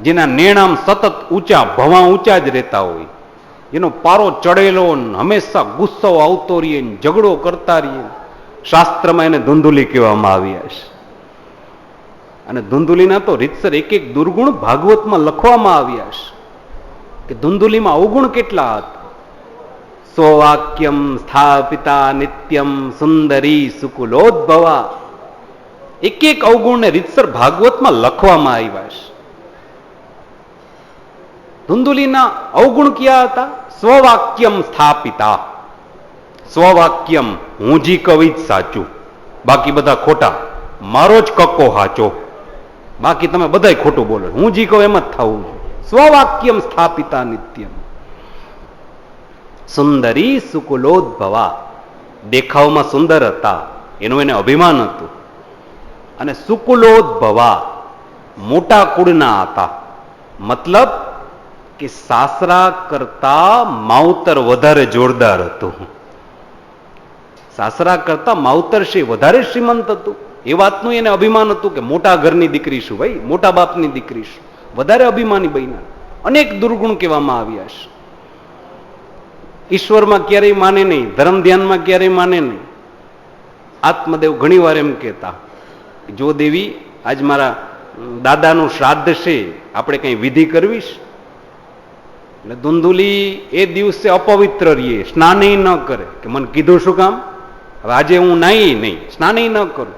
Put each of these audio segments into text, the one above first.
જેના નેણામ સતત ઊંચા ભવા ઊંચા જ રહેતા હોય, એનો પારો ચડેલો હંમેશા ગુસ્સો આવતો રહીએ, ઝઘડો કરતા રહીએ, શાસ્ત્રમાં એને ધુંધુલી કહેવામાં આવ્યા છે. અને ધુંધુલીના તો રીતસર એક એક દુર્ગુણ ભાગવતમાં લખવામાં આવ્યા છે કે ધુંધુલીમાં અવગુણ કેટલા હતા. સ્વવાક્યમ સ્થાપિતા નિત્યમ સુંદરી સુકુલોદ્ભવા, એક એક અવગુણને રીતસર ભાગવતમાં લખવામાં આવ્યા છે. ધુંધુલીના અવગુણ ક્યાં હતા? સ્વવાક્યમ સ્થાપિતા. સ્વવાક્યમ, હું જી કવિ જ સાચું, બાકી બધા ખોટા, મારો જ કક્કો હાચો, બાકી તમે બધા ખોટું બોલો, હું જી કહું એમ જ થવું. સ્વવાક્યમ સ્થાપિતા નિત્યમ સુંદરી સુકુલોદ્ભવા, દેખાવમાં સુંદર હતા, એનું એને અભિમાન હતું. અને સુકુલોદ્ભવા, મોટા કુળના હતા, મતલબ કે સાસરા કરતા માવતર વધારે જોરદાર હતું. સાસરા કરતા માવતર વધારે શ્રીમંત હતું. એ વાતનું એને અભિમાન હતું કે મોટા ઘરની દીકરી છું ભાઈ, મોટા બાપની દીકરી છું, વધારે અભિમાની બન્યા. અનેક દુર્ગુણ કહેવામાં આવ્યા છે. ઈશ્વરમાં ક્યારેય માને નહીં, ધર્મ ધ્યાનમાં ક્યારેય માને નહીં. આત્મદેવ ઘણી વાર એમ કહેતા, જો દેવી આજ મારા દાદાનું શ્રાદ્ધ છે, આપણે કઈ વિધિ કરવીશ? એટલે ધુંધુલી એ દિવસે અપવિત્ર રહીએ, સ્નાન ન કરે. કે મને કીધું શું કામ? હવે આજે હું નાઈ નહીં, સ્નાન ન કરું.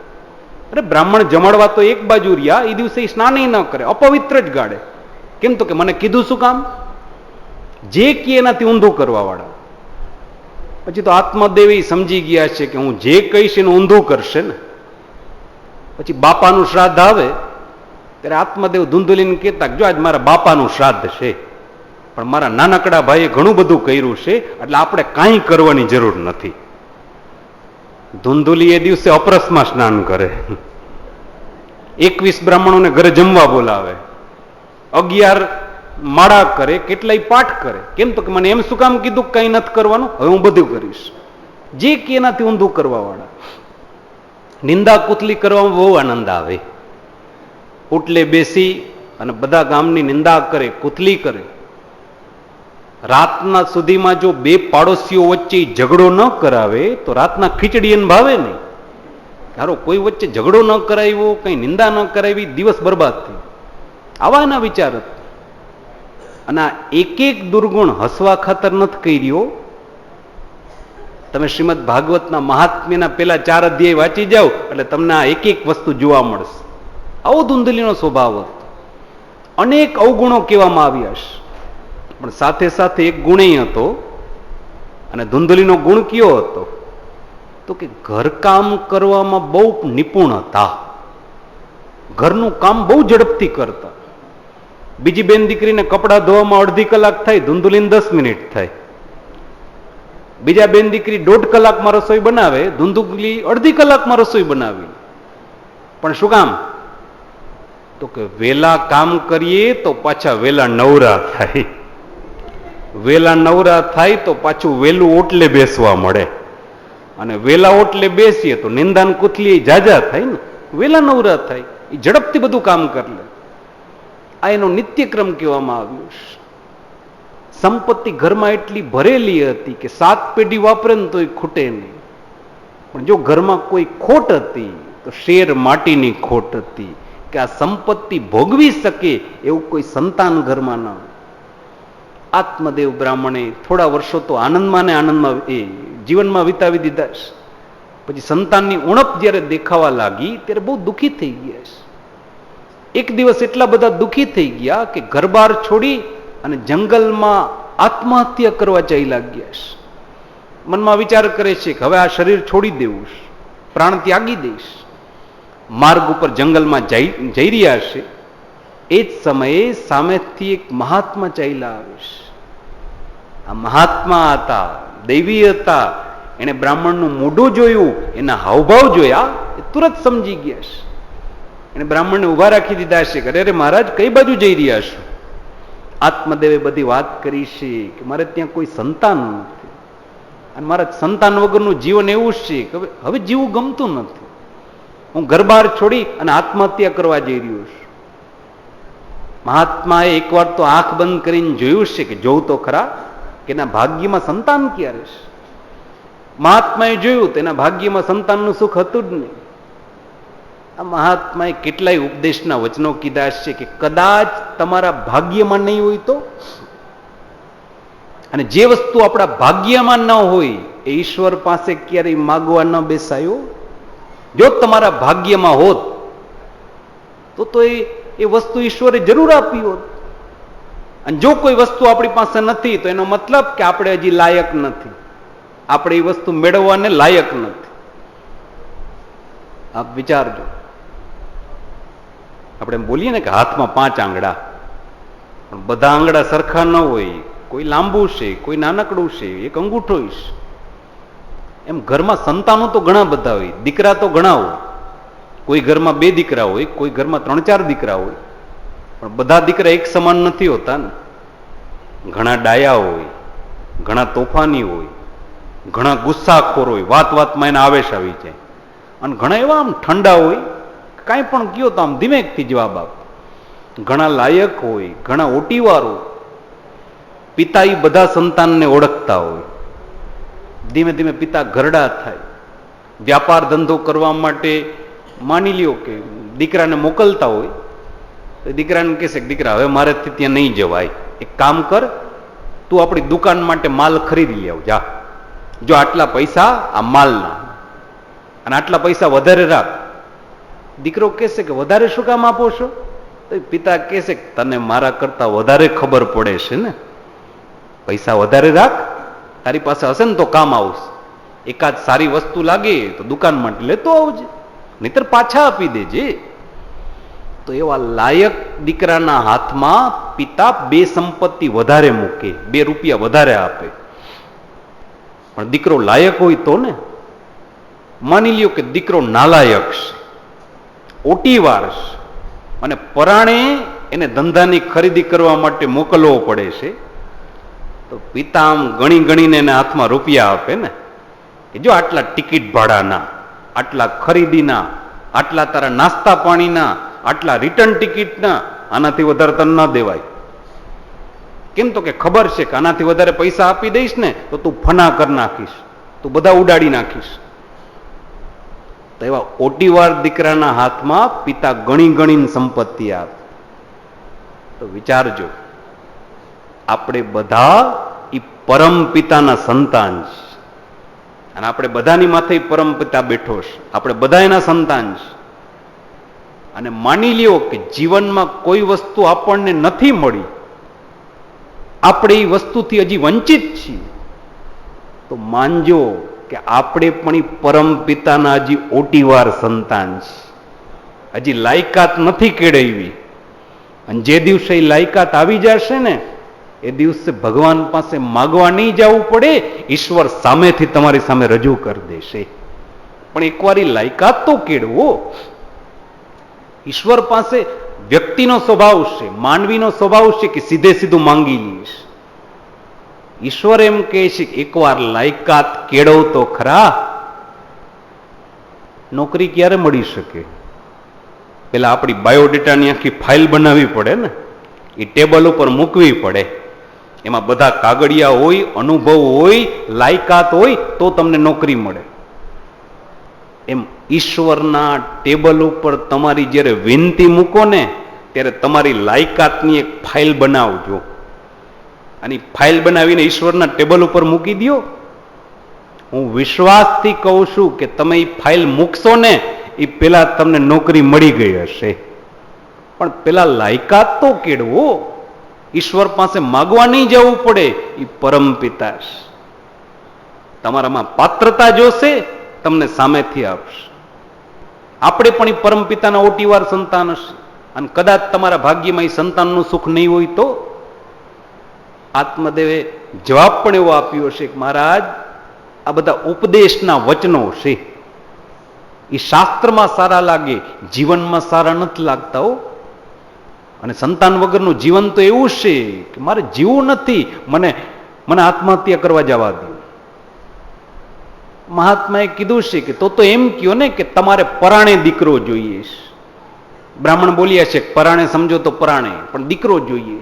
અરે બ્રાહ્મણ જમાડવા તો એક બાજુ રહ્યા, એ દિવસે સ્નાન ન કરે, અપવિત્ર જ ગાડે. કેમ? તો કે મને કીધું શું કામ? જે કે એનાથી ઊંધું કરવા વાળા. પછી તો આત્મદેવી સમજી ગયા છે કે હું જે કહીશ એનું ઊંધું કરશે ને. પછી બાપાનું શ્રાદ્ધ આવે ત્યારે આત્મદેવ ધુંધુલીને કહેતા, જો આજ મારા બાપાનું શ્રાદ્ધ છે, પણ મારા નાનકડા ભાઈએ ઘણું બધું કર્યું છે, એટલે આપણે કાંઈ કરવાની જરૂર નથી. ધુંધુલી એ દિવસે અપરસમાં સ્નાન કરે, 21 બ્રાહ્મણોને ઘરે જમવા બોલાવે, 11 માળા કરે, કેટલાય પાઠ કરે. કેમ? તો કે મને એમ શું કામ કીધું કઈ નથી કરવાનું, હવે હું બધું કરીશ. જે કે એનાથી ઊંધું કરવા વાળા. નિંદા કુતલી કરવામાં બહુ આનંદ આવે. ઉટલે બેસી અને બધા ગામની નિંદા કરે, કુતલી કરે. રાતના સુધીમાં જો બે પાડોશીઓ વચ્ચે ઝઘડો ન કરાવે તો રાતના ખીચડી એને ભાવે નહીં. ધારો કોઈ વચ્ચે ઝઘડો ન કરાવ્યો, કઈ નિંદા ન કરાવી, દિવસ બરબાદ થઈ. આવા એના વિચાર હતા. અને આ એક એક દુર્ગુણ હસવા ખાતર નથી કર્યો. તમે શ્રીમદ ભાગવતના મહાત્મ્યના પેલા 4 અધ્યાય વાંચી જાઓ એટલે તમને આ એક એક વસ્તુ જોવા મળશે. આવો ધુંધલીનો સ્વભાવ હતો. અનેક અવગુણો કહેવામાં આવ્યા છે, પણ સાથે સાથે એક ગુણ હતો. અને ધુંધલીનો ગુણ કયો હતો? તો કે ઘરકામ કરવામાં બહુ નિપુણ હતા. ઘરનું કામ બહુ ઝડપથી કરતા. બીજી બેન દીકરીને કપડાં ધોવામાં અડધી કલાક થાય, ધુંધુલીને 10 મિનિટ થાય. બીજા બેન દીકરી 1.5 કલાકમાં રસોઈ બનાવે, ધુંધુલી અડધી કલાકમાં રસોઈ બનાવી. પણ શું કામ? તો કે વેલા કામ કરીએ તો પાછા વેલા નવરા થાય. વેલા નવરા થાય તો પાછું વેલું ઓટલે બેસવા મળે. અને વેલા ઓટલે બેસીએ તો નિંદાન કુથલી જાજા થાય ને, વેલા નવરા થાય, એ ઝડપથી બધું કામ કરી લે. આ એનો નિત્યક્રમ કહેવામાં આવ્યું છે. સંપત્તિ ઘરમાં એટલી ભરેલી હતી કે 7 પેઢી વાપરે ને તોય ખૂટે નહીં. પણ જો ઘરમાં કોઈ ખોટ હતી તો શેર માટીની ખોટ હતી, કે આ સંપત્તિ ભોગવી શકે એવું કોઈ સંતાન ઘરમાં ન હોય. આત્મદેવ બ્રાહ્મણે થોડા વર્ષો તો આનંદમાં ને આનંદમાં એ જીવનમાં વિતાવી દીધા છે. પછી સંતાનની ઉણપ જ્યારે દેખાવા લાગી ત્યારે બહુ દુઃખી થઈ ગયા છે. એક દિવસ એટલા બધા દુઃખી થઈ ગયા કે ઘરબાર છોડી અને જંગલમાં આત્મહત્યા કરવા જઈ લાગ્યા છે. મનમાં વિચાર કરે છે કે હવે આ શરીર છોડી દેવું છે, પ્રાણ ત્યાગી દઈશ. માર્ગ ઉપર જંગલમાં જઈ રહ્યા છે. એ જ સમયે સામેથી એક મહાત્મા ચાલ્યા આવે છે. આ મહાત્મા હતા, દૈવી હતા. એને બ્રાહ્મણનું મોઢું જોયું, એના હાવભાવ જોયા, એ તુરંત સમજી ગયા છે. એને બ્રાહ્મણને ઉભા રાખી દીધા છે કે અરે મહારાજ કઈ બાજુ જઈ રહ્યા છો? આત્મદેવે બધી વાત કરી છે કે મારે ત્યાં કોઈ સંતાન નથી, અને મારા સંતાન વગરનું જીવન એવું છે કે હવે જીવવું ગમતું નથી. હું ઘરબાર છોડી અને આત્મહત્યા કરવા જઈ રહ્યો છું. મહાત્માએ એકવાર તો આંખ બંધ કરીને જોયું છે કે જોવું તો ખરા કે એના ભાગ્યમાં સંતાન ક્યારે છે. મહાત્માએ જોયું તો એના ભાગ્યમાં સંતાનનું સુખ હતું જ નહીં. આ મહાત્માએ કેટલાય ઉપદેશના વચનો કીધા છે કે કદાચ તમારા ભાગ્યમાં નહીં હોય તો, અને જે વસ્તુ આપણા ભાગ્યમાં ન હોય એ ઈશ્વર પાસે ક્યારેય માગવા ન બેસાયો. જો તમારા ભાગ્યમાં હોત તો એ વસ્તુ ઈશ્વરે જરૂર આપી હોત. અને જો કોઈ વસ્તુ આપણી પાસે નથી તો એનો મતલબ કે આપણે હજી લાયક નથી, આપણે એ વસ્તુ મેળવવાને લાયક નથી. આપ વિચારજો, આપણે એમ બોલીએ ને કે હાથમાં 5 આંગળા, પણ બધા આંગળા સરખા ન હોય. કોઈ લાંબુ છે, કોઈ નાનકડું છે, એક અંગૂઠો છે. એમ ઘરમાં સંતાનો તો ઘણા બધા હોય, દીકરા તો ઘણા હોય. કોઈ ઘરમાં 2 દીકરા હોય, કોઈ ઘરમાં 3-4 દીકરા હોય, પણ બધા દીકરા એક સમાન નથી હોતા ને. ઘણા ડાયા હોય, ઘણા તોફાની હોય, ઘણા ગુસ્સાખોર હોય, વાત વાતમાં એને આવેશ આવી જાય, અને ઘણા એવા આમ ઠંડા હોય, કાંઈ પણ કયો તો આમ ધીમેકથી જવાબ આપે. ઘણા લાયક હોય, ઘણા ઓટીવાર હોય. પિતા એ બધા સંતાનને ઓળખતા હોય. ધીમે ધીમે પિતા ઘરડા થાય. વ્યાપાર ધંધો કરવા માટે માની લ્યો કે દીકરાને મોકલતા હોય તો દીકરાને કહેશે કે દીકરા હવે મારેથી ત્યાં નહીં જવાય, એક કામ કર, તું આપણી દુકાન માટે માલ ખરીદી આવ જા. જો આટલા પૈસા આ માલના, અને આટલા પૈસા વધારે રાખ. દીકરો કહેશે કે વધારે શું કામ આપો છો? તો પિતા કહેશે કે તને મારા કરતા વધારે ખબર પડે છે ને, પૈસા વધારે રાખ, તારી પાસે હશે ને તો કામ આવશે. એકાદ સારી વસ્તુ લાગે તો દુકાન માટે લેતો આવજે, નહીતર પાછા આપી દેજે. તો એવા લાયક દીકરાના હાથમાં પિતા 2 સંપત્તિ વધારે મૂકે, 2 રૂપિયા વધારે આપે. પણ દીકરો લાયક હોય તો ને. માની લ્યો કે દીકરો નાલાયક છે, ઓટીવાર છે, અને પરાણે એને ધંધાની ખરીદી કરવા માટે મોકલવો પડે છે, તો પિતા આમ ગણી ગણીને એને હાથમાં રૂપિયા આપે ને, કે જો આટલા ટિકિટ ભાડાના, આટલા ખરીદીના, આટલા તારા નાસ્તા પાણીના, આટલા રિટર્ન ટિકિટના, આનાથી વધારે તને ન દેવાય. કેમ? તો કે ખબર છે કે આનાથી વધારે પૈસા આપી દઈશ ને તો તું ફના કરી નાખીશ, તું બધા ઉડાડી નાખીશ. તો એવા ઓટીવાર દીકરાના હાથમાં પિતા ગણી ગણીને સંપત્તિ આપે. તો વિચારજો, આપણે બધા એ પરમ પિતાના સંતાન છે, અને આપણે બધાની માથે પરમ પિતા બેઠો છે, આપણે બધા એના સંતાન છે. અને માની લ્યો કે જીવનમાં કોઈ વસ્તુ આપણને નથી મળી, આપણે એ વસ્તુથી હજી વંચિત છીએ, તો માનજો કે આપણે પણ એ પરમ પિતાના હજી ઓટીવાર સંતાન છે. હજી લાયકાત નથી કેળવી, અને જે દિવસે એ લાયકાત આવી જશે ને એ દિવસે ભગવાન પાસે માગવા નહીં જવું પડે, ઈશ્વર સામેથી તમારી સામે રજૂ કરી દેશે. પણ એકવાર એ લાયકાત તો કેળવો. ઈશ્વર પાસે વ્યક્તિનો સ્વભાવ છે, માનવીનો સ્વભાવ છે કે સીધે સીધું માંગી લઈશ. ઈશ્વર એમ કહે છે કે એકવાર લાયકાત કેળવ તો ખરા. નોકરી ક્યારે મળી શકે? પેલા આપણી બાયોડેટાની આખી ફાઇલ બનાવવી પડે ને, એ ટેબલ ઉપર મૂકવી પડે, એમાં બધા કાગળિયા હોય, અનુભવ હોય, લાયકાત હોય, તો તમને નોકરી મળે. એમ ઈશ્વરના ટેબલ ઉપર તમારી જ્યારે વિનંતી મૂકો ને ત્યારે તમારી લાયકાતની એક ફાઇલ બનાવજો, અને ફાઇલ બનાવીને ઈશ્વરના ટેબલ ઉપર મૂકી દો. હું વિશ્વાસથી કહું છું કે તમે એ ફાઇલ મૂકશો ને એ પેલા તમને નોકરી મળી ગઈ હશે. પણ પેલા લાયકાત તો કેળવો. ઈશ્વર પાસે માગવા નહીં જવું પડે, એ પરમ પિતા છે. તમારામાં પાત્રતા જોશે, તમને સામેથી આપશે. આપણે પણ એ પરમ પિતાના ઓટીવાર સંતાન હશે, અને કદાચ તમારા ભાગ્યમાં એ સંતાનનું સુખ નહીં હોય તો આત્મદેવે જવાબ પણ એવો આપ્યો છે કે મહારાજ, આ બધા ઉપદેશના વચનો છે, એ શાસ્ત્રમાં સારા લાગે, જીવનમાં સારા નથી લાગતા. અને સંતાન વગરનું જીવન તો એવું છે કે મારે જીવવું નથી, મને આત્મહત્યા કરવા જવા દો. મહાત્માએ કીધું છે કે તો એમ કયો ને કે તમારે પરાણે દીકરો જોઈએ. બ્રાહ્મણ બોલ્યા છે પરાણે સમજો તો પરાણે, પણ દીકરો જોઈએ.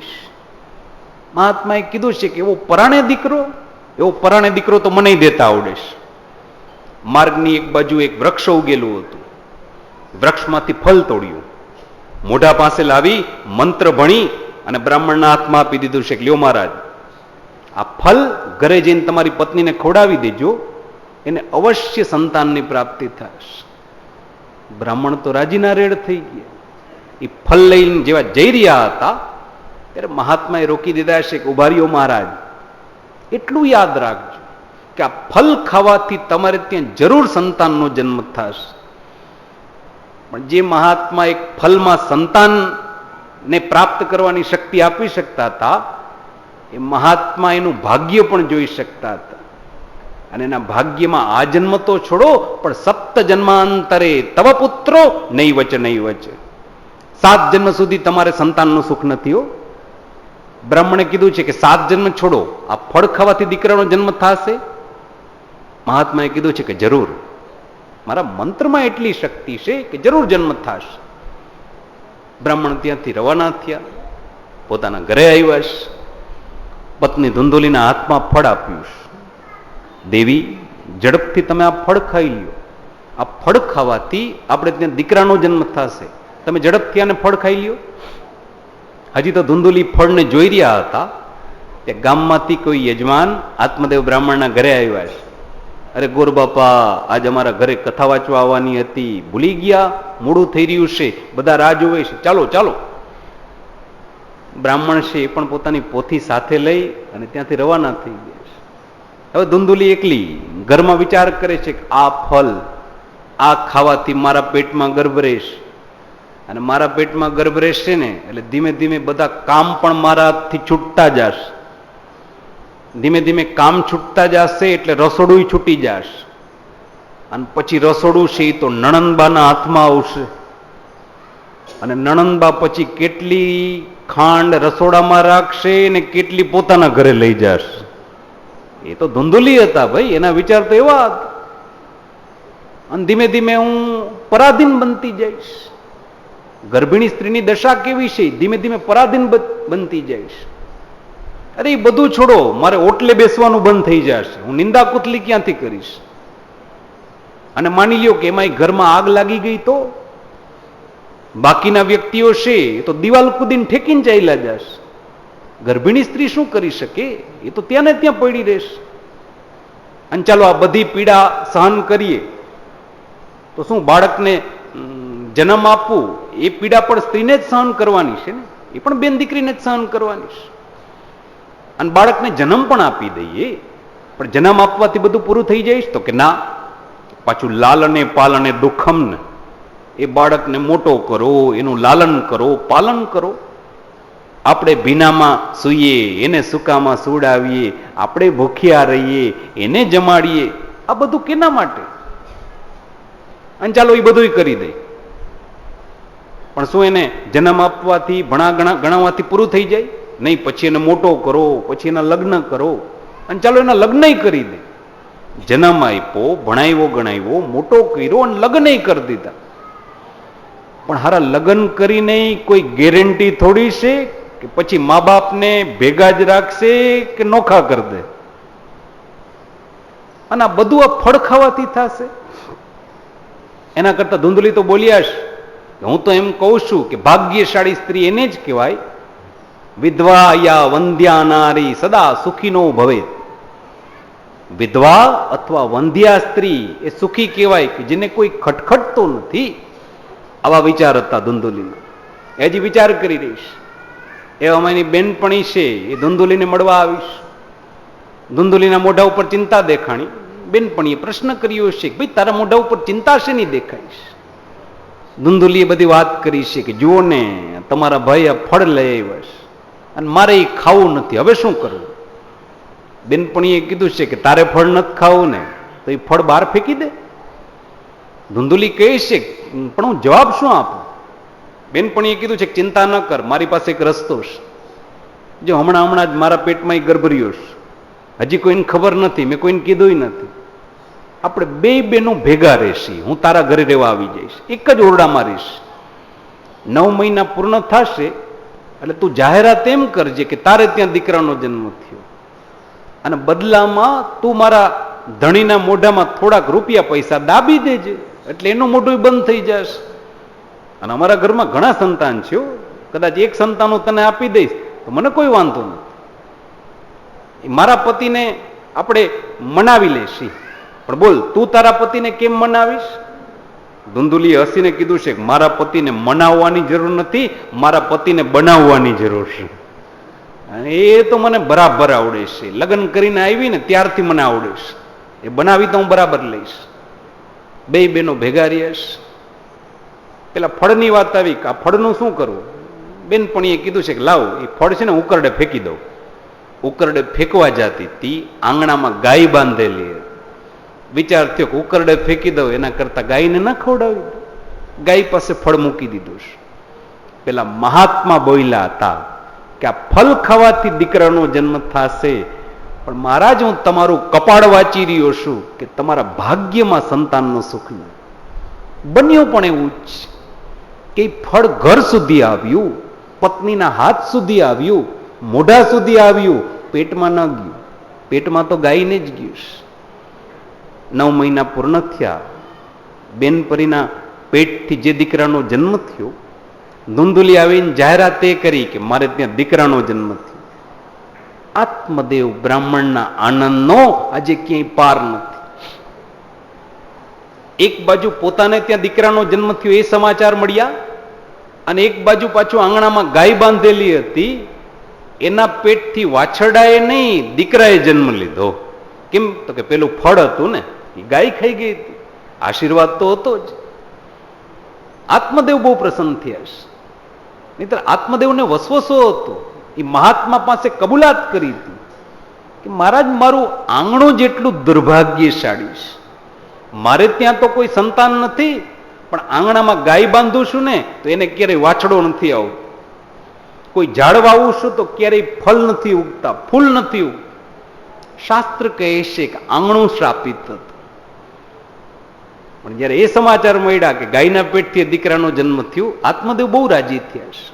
મહાત્માએ કીધું છે કે એવો પરાણે દીકરો તો મને દેતા આવડે છે. માર્ગની એક બાજુ એક વૃક્ષ ઉગેલું હતું. વૃક્ષમાંથી ફળ તોડ્યું, મોઢા પાસે લાવી મંત્ર ભણી અને બ્રાહ્મણના હાથમાં આપી દીધું છે કે લ્યો મહારાજ, આ ફળ ઘરે જઈને તમારી પત્નીને ખવડાવી દેજો, એને અવશ્ય સંતાનની પ્રાપ્તિ થશે. બ્રાહ્મણ તો રાજીના રેડ થઈ ગયા. એ ફળ લઈને જેવા જઈ રહ્યા હતા ત્યારે મહાત્માએ રોકી દીધા છે કે ઉભા રહ્યો મહારાજ, એટલું યાદ રાખજો કે આ ફળ ખાવાથી તમારે ત્યાં જરૂર સંતાનનો જન્મ થશે. પણ જે મહાત્મા એક ફલમાં સંતાનને પ્રાપ્ત કરવાની શક્તિ આપી શકતા હતા, એ મહાત્મા એનું ભાગ્ય પણ જોઈ શકતા હતા. અને એના ભાગ્યમાં આ જન્મ તો છોડો, પણ 7 જન્માંતરે તવ પુત્રો નૈવચ નૈવચ, 7 જન્મ સુધી તમારે સંતાનનું સુખ નથી હો. બ્રાહ્મણે કીધું છે કે 7 જન્મ છોડો, આ ફળ ખાવાથી દીકરાનો જન્મ થશે. મહાત્માએ કીધું છે કે જરૂર, મારા મંત્રમાં એટલી શક્તિ છે કે જરૂર જન્મ થશે. બ્રાહ્મણ ત્યાંથી રવાના થયા, પોતાના ઘરે આવ્યા છે. પત્ની ધુંધુલીના હાથમાં ફળ આપ્યું છે. દેવી, ઝડપથી તમે આ ફળ ખાઈ લ્યો, આ ફળ ખાવાથી આપણે ત્યાં દીકરાનો જન્મ થશે, તમે ઝડપથી આને ફળ ખાઈ લ્યો. હજી તો ધુંધુલી ફળને જોઈ રહ્યા હતા કે ગામમાંથી કોઈ યજમાન આત્મદેવ બ્રાહ્મણના ઘરે આવ્યા છે. અરે ગોર બાપા, આજ અમારા ઘરે કથા વાંચવા આવવાની હતી, ભૂલી ગયા, મોડું થઈ રહ્યું છે, બધા રાહ જોવે છે, ચાલો ચાલો. બ્રાહ્મણ છે એ પણ પોતાની પોથી સાથે લઈ અને ત્યાંથી રવાના થઈ ગયા છે. હવે ધુંધુલી એકલી ઘરમાં વિચાર કરે છે કે આ ફળ, આ ખાવાથી મારા પેટમાં ગર્ભ રહેશે, અને મારા પેટમાં ગર્ભ રહેશે ને એટલે ધીમે ધીમે બધા કામ પણ મારાથી છૂટતા જશે. ધીમે ધીમે કામ છૂટતા જશે એટલે રસોડું છૂટી જશે, અને પછી રસોડું છે એ તો નણંદબાના હાથમાં આવશે, અને નણંદબા પછી કેટલી ખાંડ રસોડામાં રાખશે ને કેટલી પોતાના ઘરે લઈ જશે. એ તો ધુંધુલી હતા ભાઈ, એના વિચાર તો એવા હતા. અને ધીમે ધીમે હું પરાધીન બનતી જઈશ. ગર્ભિણી સ્ત્રીની દશા કેવી છે, ધીમે ધીમે પરાધીન બનતી જઈશ. અરે એ બધું છોડો, મારે ઓટલે બેસવાનું બંધ થઈ જશે, હું નિંદા કુતલી ક્યાંથી કરીશ. અને માની લ્યો કે એમાં ઘરમાં આગ લાગી ગઈ તો બાકીના વ્યક્તિઓ છે એ તો દિવાલ કૂદીને ઠેકીને ચાલ્યા જશે. ગર્ભિણી સ્ત્રી શું કરી શકે, એ તો ત્યાં ને ત્યાં પડી રહેશે. અને ચાલો આ બધી પીડા સહન કરીએ તો શું બાળકને જન્મ આપવું એ પીડા પણ સ્ત્રીને જ સહન કરવાની છે ને, એ પણ બેન દીકરીને જ સહન કરવાની છે. અને બાળકને જન્મ પણ આપી દઈએ, પણ જન્મ આપવાથી બધું પૂરું થઈ જાય તો કે ના, પાછું લાલને પાલને દુઃખમ ને, એ બાળકને મોટો કરો, એનું લાલન કરો, પાલન કરો. આપણે ભીનામાં સૂઈએ, એને સૂકામાં સુડાવીએ, આપણે ભૂખ્યા રહીએ, એને જમાડીએ, આ બધું કેના માટે? અને ચાલો એ બધું કરી દે, પણ શું એને જન્મ આપવાથી ગણાવવાથી પૂરું થઈ જાય? નહીં, પછી એને મોટો કરો, પછી એના લગ્ન કરો, અને ચાલો એના લગ્ન કરી દે. જન્મ આપ્યો, ભણાવ્યો, ગણાવ્યો, મોટો કર્યો અને લગ્ન કરી દીધા. પણ હારા લગ્ન કરીને કોઈ ગેરંટી થોડી છે કે પછી મા બાપને ભેગા જ રાખશે કે નોખા કરી દે? અને આ બધું આ ફળ ખાવાથી થશે. એના કરતા ધુંધલી તો બોલ્યા છે, હું તો એમ કહું છું કે ભાગ્યશાળી સ્ત્રી એને જ કહેવાય વિધવા યા વંધ્યા નારી સદા સુખીનો ભવે. વિધવા અથવા વંધ્યા સ્ત્રી એ સુખી કહેવાય કે જેને કોઈ ખટખટતો નથી. આવા વિચાર હતા ધુંધુલીના. એ હજી વિચાર કરી રહીશ. એ અમારી બેનપણી છે, એ ધુંધુલીને મળવા આવીશ. ધુંધુલીના મોઢા ઉપર ચિંતા દેખાણી. બેનપણીએ પ્રશ્ન કર્યો છે કે ભાઈ તારા મોઢા ઉપર ચિંતા શેની દેખાઈશ? ધુંધુલીએ બધી વાત કરી છે કે જુઓ ને, તમારા ભાઈ આ ફળ લઈ આવ્યા છે અને મારે એ ખાવું નથી, હવે શું કરવું? બેનપણીએ કીધું છે કે તારે ફળ નથી ખાવું ને તો એ ફળ બહાર ફેંકી દે. ધુંધુલી કહે છે પણ હું જવાબ શું આપું? બેનપણીએ કીધું છે કે ચિંતા ન કર, મારી પાસે એક રસ્તો છે. જો હમણાં જ મારા પેટમાં એ ગર્ભ રહ્યો છે, હજી કોઈને ખબર નથી, મેં કોઈને કીધું નથી. આપણે બે બેનો ભેગા રહેશી, હું તારા ઘરે રહેવા આવી જઈશ, એક જ ઓરડામાં રહીશ. 9 મહિના પૂર્ણ થશે એટલે તું જાહેરાત એમ કરજે કે તારે ત્યાં દીકરાનો જન્મ થયો, અને બદલામાં તું મારા ધણીના મોઢામાં થોડાક રૂપિયા પૈસા દાબી દેજે, એટલે એનું મોઢું બંધ થઈ જશે. અને અમારા ઘરમાં ઘણા સંતાન છે, કદાચ એક સંતાન હું તને આપી દઈશ તો મને કોઈ વાંધો નથી. મારા પતિને આપણે મનાવી લેશી, પણ બોલ તું તારા પતિને કેમ મનાવીશ? ધુંધુલીએ હસીને કીધું છે કે મારા પતિને મનાવવાની જરૂર નથી, મારા પતિને બનાવવાની જરૂર છે. અને એ તો મને બરાબર આવડે છે, લગ્ન કરીને આવી ને ત્યારથી મને આવડે છે, એ બનાવી તો હું બરાબર લઈશ. બે બેનો ભેગા રહીશ. પેલા ફળની વાત આવી કે આ ફળનું શું કરવું? બેનપણીએ કીધું છે કે લાવ એ ફળ છે ને ઉકરડે ફેંકી દઉં. ઉકરડે ફેંકવા જતી તી, આંગણામાં ગાય બાંધેલી. વિચાર થયો કે ઉકરડે ફેંકી દઉં એના કરતા ગાયને ના ખવડાવી. ગાય પાસે ફળ મૂકી દીધું છે. પેલા મહાત્મા બોલ્યા હતા કે આ ફળ ખાવાથી દીકરાનો જન્મ થશે, પણ મહારાજ હું તમારું કપાળ વાંચી રહ્યો છું કે તમારા ભાગ્યમાં સંતાનનું સુખ નહીં. બન્યું પણ એવું જ કે ફળ ઘર સુધી આવ્યું, પત્નીના હાથ સુધી આવ્યું, મોઢા સુધી આવ્યું, પેટમાં ન ગયું. પેટમાં તો ગાયને જ ગયું. 9 મહિના પૂર્ણ થયા, બેનપરીના પેટથી જે દીકરાનો જન્મ થયો, ધુંધુલી આવીને જાહેરાત એ કરી કે મારે ત્યાં દીકરાનો જન્મ થયો. આત્મદેવ બ્રાહ્મણના આનંદનો આજે ક્યાંય પાર નથી. એક બાજુ પોતાને ત્યાં દીકરાનો જન્મ થયો એ સમાચાર મળ્યા, અને એક બાજુ પાછું આંગણામાં ગાય બાંધેલી હતી, એના પેટથી વાછરડાએ નહીં દીકરાએ જન્મ લીધો. કેમ તો કે પેલું ફળ હતું ને એ ગાય ખાઈ ગઈ હતી, આશીર્વાદ તો હતો જ. આત્મદેવ બહુ પ્રસન્ન થયા છે. નહીતર આત્મદેવને વસવસો હતો. એ મહાત્મા પાસે કબૂલાત કરી હતી કે મહારાજ મારું આંગણું જેટલું દુર્ભાગ્યશાળી છે, મારે ત્યાં તો કોઈ સંતાન નથી, પણ આંગણામાં ગાય બાંધું છું ને તો એને ક્યારેય વાછડો નથી આવતો, કોઈ ઝાડ વાવું છું તો ક્યારેય ફળ નથી ઉગતા, ફૂલ નથી ઉગતા. શાસ્ત્ર કહે છે કે આંગણું શ્રાપિત હતું. પણ જયારે એ સમાચાર મળ્યા કે ગાયના પેટથી દીકરાનો જન્મ થયો, આત્મદેવ બહુ રાજી થયા છે.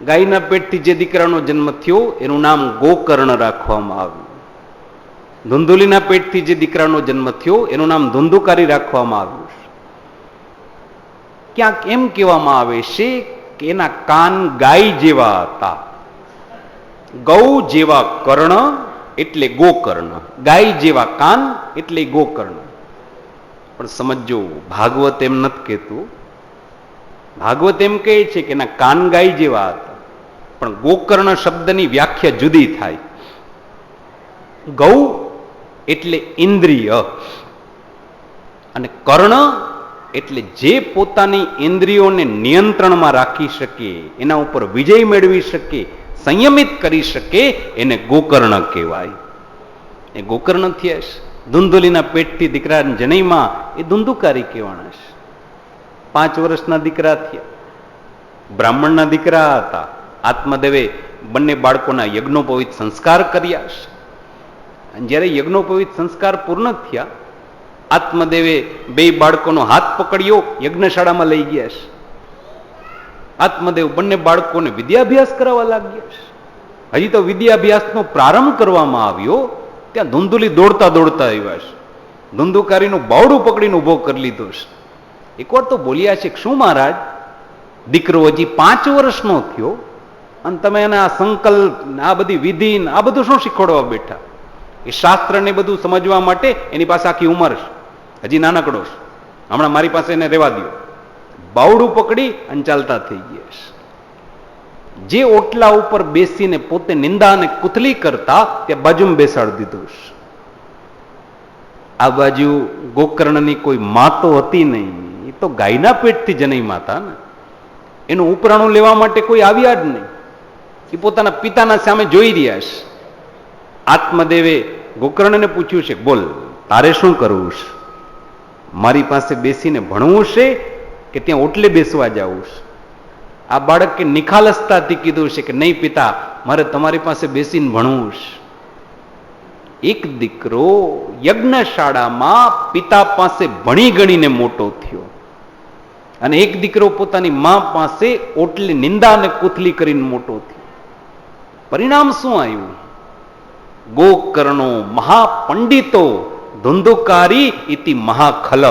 ગાયના પેટથી જે દીકરાનો જન્મ થયો એનું નામ ગોકર્ણ રાખવામાં આવ્યું. ધુંધુલીના પેટથી જે દીકરાનો જન્મ થયો એનું નામ ધુંધુકારી રાખવામાં આવ્યું. ક્યાંક એમ કહેવામાં આવે છે કે એના કાન ગાય જેવા હતા. ગૌ જેવા કર્ણ એટલે ગોકર્ણ, ગાય જેવા કાન એટલે ગોકર્ણ. પણ સમજો, ભાગવત એમ નથી કહેતું. ભાગવત એમ કહે છે કે એના કાન ગાય જેવા હતા, પણ ગોકર્ણ શબ્દની વ્યાખ્યા જુદી થાય. ગૌ એટલે ઇન્દ્રિય, અને કર્ણ એટલે જે પોતાની ઇન્દ્રિયોને નિયંત્રણમાં રાખી શકે, એના ઉપર વિજય મેળવી શકે, સંયમિત કરી શકે, એને ગોકર્ણ કહેવાય. એ ગોકર્ણ થયા છે. ધુંધુલીના પેટથી દીકરા જનઈમાં એ ધુંધુકારી કહેવાના છે. 5 વર્ષના દીકરા થયા, બ્રાહ્મણના દીકરા હતા. આત્મદેવે બંને બાળકોના યજ્ઞોપવિત સંસ્કાર કર્યા છે. અને જ્યારે યજ્ઞોપવિત સંસ્કાર પૂર્ણ થયા, આત્મદેવે 2 બાળકોનો હાથ પકડ્યો, યજ્ઞશાળામાં લઈ ગયા છે. આત્મદેવ બંને બાળકોને વિદ્યાભ્યાસ કરાવવા લાગ્યા છે. હજી તો વિદ્યાભ્યાસનો પ્રારંભ કરવામાં આવ્યો ત્યાં ધુંધુલી દોડતા દોડતા આવ્યા છે. ધુંધુકારીનું બાવડું પકડીને ઉભો કરી લીધો છે. એકવાર તો બોલ્યા છે કે શું મહારાજ, દીકરો હજી 5 વર્ષનો થયો અને તમે એને આ સંકલ્પ, આ બધી વિધિ, આ બધું શું શીખવાડવા બેઠા? એ શાસ્ત્રને બધું સમજવા માટે એની પાસે આખી ઉંમર છે, હજી નાનકડો છે, હમણાં મારી પાસે એને રહેવા દો. બાવડું પકડી અને ચાલતા થઈ ગયા છે. જે ઓટલા ઉપર બેસીને પોતે નિંદા અને કુથલી કરતા ત્યાં બાજુમાં બેસાડી દીધું છે. આ બાજુ ગોકર્ણની કોઈ માં તો હતી નહીં, એ તો ગાયના પેટથી જનઈ માતા ને, એનું ઉપરાણું લેવા માટે કોઈ આવ્યા જ નહીં. એ પોતાના પિતાના સામે જોઈ રહ્યા છે. આત્મદેવે ગોકર્ણને પૂછ્યું છે, બોલ તારે શું કરવું છે? મારી પાસે બેસીને ભણવું છે કે ત્યાં ઓટલે બેસવા જવું છે? આ બાળકે નિખાલસતાથી કીધું છે કે નહીં પિતા, મારે તમારી પાસે બેસીને ભણવું છે. એક દીકરો યજ્ઞશાળામાં પિતા પાસે ભણી ગણીને મોટો થયો, અને એક દીકરો પોતાની મા પાસે ઓટલી નિંદા અને કુથલી કરીને મોટો થયો. પરિણામ શું આવ્યું? ગોકર્ણો મહાપંડિતો ધુંધુકારી ઇતિ મહાખલ.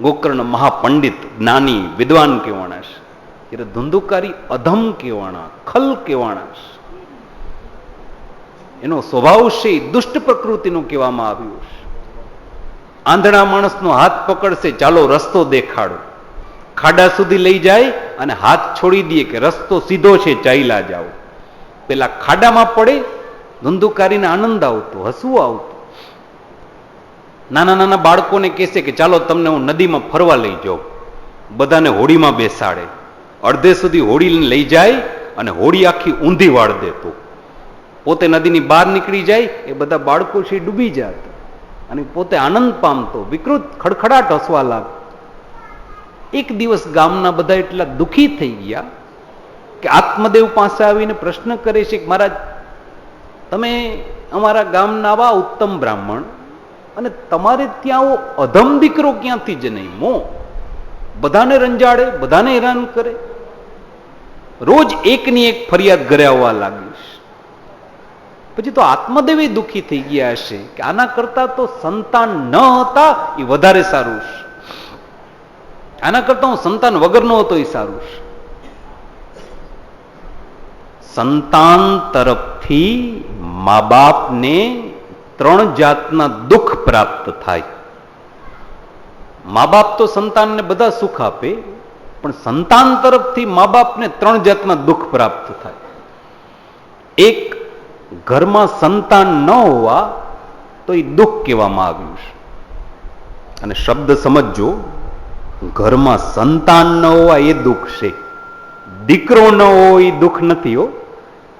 ગોકર્ણ મહાપંડિત, જ્ઞાની, વિદ્વાન કહેવાના છે, ત્યારે ધુંધુકારી અધમ કહેવાના, ખલ કહેવાના છે. એનો સ્વભાવ છે દુષ્ટ પ્રકૃતિનું કહેવામાં આવ્યું છે. આંધળા માણસનો હાથ પકડશે, ચાલો રસ્તો દેખાડો, ખાડા સુધી લઈ જાય અને હાથ છોડી દે કે રસ્તો સીધો છે, ચાલ્યા જાઓ. પેલા ખાડામાં પડે, ધુંધુકારીને આનંદ આવતો, હસવું આવતું. નાના નાના બાળકોને કહેશે કે ચાલો તમને હું નદીમાં ફરવા લઈ જાઉં, બધાને હોડીમાં બેસાડે, અડધે સુધી હોડીને લઈ જાય અને હોડી આખી ઊંધી વાળ દેતો, પોતે નદીની બહાર નીકળી જાય, એ બધા બાળકો છે ડૂબી જતા અને પોતે આનંદ પામતો, વિકૃત ખડખડાટ હસવા લાગતો. એક દિવસ ગામના બધા એટલા દુઃખી થઈ ગયા કે આત્મદેવ પાસે આવીને પ્રશ્ન કરે છે કે મહારાજ, તમે અમારા ગામના આવા ઉત્તમ બ્રાહ્મણ અને તમારે ત્યાં આવો અધમ દીકરો ક્યાંથી જન્મ્યો? બધાને રંજાડે, બધાને હેરાન કરે, રોજ એકની એક ફરિયાદ ઘરે આવવા લાગીશ. પછી તો આત્મદેવે દુઃખી થઈ ગયા હશે કે આના કરતા તો સંતાન ન હતા એ વધારે સારું છે, આના કરતા હું સંતાન વગરનો હતો એ સારું છે. સંતાન તરફથી મા બાપને 3 જાતના દુઃખ પ્રાપ્ત થાય. મા બાપ તો સંતાનને બધા સુખ આપે, પણ સંતાન તરફથી મા બાપને 3 જાતના દુઃખ પ્રાપ્ત થાય. એક, ઘરમાં સંતાન ન હોવા તો એ દુઃખ કહેવામાં આવ્યું છે. અને શબ્દ સમજજો, ઘરમાં સંતાન ન હોવા એ દુઃખ છે, દીકરો ન હોય એ દુઃખ નથી હો.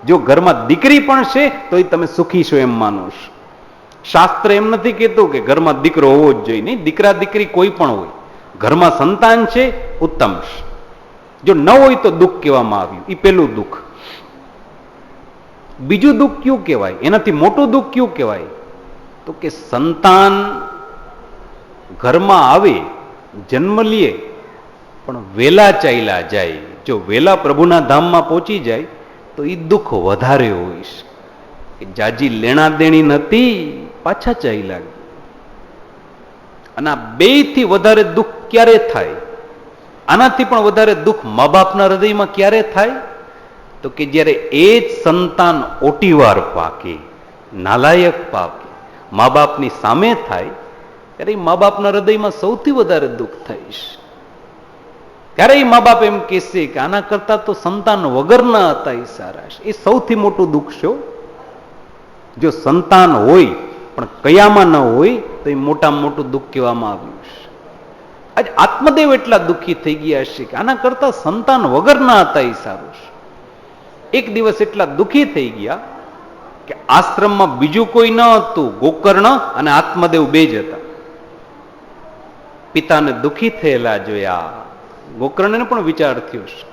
જો ઘરમાં દીકરી પણ છે તો એ તમે સુખી છો એમ માનો છો. શાસ્ત્ર એમ નથી કહેતું કે ઘરમાં દીકરો હોવો જ જોઈએ, નહીં, દીકરા દીકરી કોઈ પણ હોય, ઘરમાં સંતાન છે ઉત્તમ છે. જો ન હોય તો દુઃખ કહેવામાં આવ્યું, એ પેલું દુઃખ. બીજું દુઃખ કયું કહેવાય? એનાથી મોટું દુઃખ કયું કહેવાય? તો કે સંતાન ઘરમાં આવે, જન્મ લે, પણ વેલા ચાલ્યા જાય. જો વેલા પ્રભુના ધામમાં પહોંચી જાય તો એ દુઃખ વધારે હોય છે કે જાજી લેણા દેણી નથી, પાછા ચાલ્યા. અને આ બેયથી વધારે દુઃખ ક્યારે થાય? આનાથી પણ વધારે દુઃખ મા બાપના હૃદયમાં ક્યારે થાય? તો કે જ્યારે એ જ સંતાન ઓટીવાર પાકે, નાલાયક પાકે, મા બાપની સામે થાય, ત્યારે મા બાપના હૃદયમાં સૌથી વધારે દુઃખ થાય છે. ત્યારે એ મા બાપ એમ કહેશે કે આના કરતા તો સંતાન વગરના હતા એ સારા છે. એ સૌથી મોટું દુઃખ છે. જો સંતાન હોય પણ કયામાં ન હોય તો એ મોટામાં મોટું દુઃખ કહેવામાં આવ્યું છે. આજ આત્મદેવ એટલા દુઃખી થઈ ગયા છે કે આના કરતા સંતાન વગરના હતા એ સારું છે. એક દિવસ એટલા દુઃખી થઈ ગયા કે આશ્રમમાં બીજું કોઈ ન હતું, ગોકર્ણ અને આત્મદેવ બે જ હતા. પિતાને દુઃખી થયેલા જોયા, ગોકર્ણને પણ વિચાર થયો છે.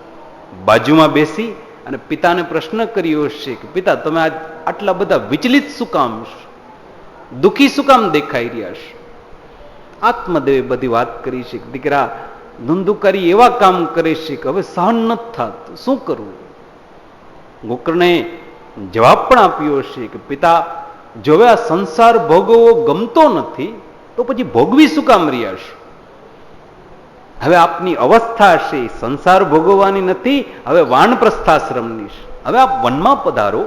બાજુમાં બેસી અને પિતાને પ્રશ્ન કર્યો છે કે પિતા, તમે આજ આટલા બધા વિચલિત શું કામ છો? દુઃખી શું કામ દેખાઈ રહ્યા છે? આત્મદેવે બધી વાત કરી છે કે દીકરા, ધુંધુકારી એવા કામ કરે છે કે હવે સહન નથી થતું, શું કરવું? ગોકર્ણે જવાબ પણ આપ્યો છે કે પિતા, જો આ સંસાર ભોગવવો ગમતો નથી તો પછી ભોગવી શું કામ રહ્યા છે? હવે આપની અવસ્થા છે સંસાર ભોગવવાની નથી, હવે વાનપ્રસ્થાશ્રમની છે. હવે આપ વનમાં પધારો,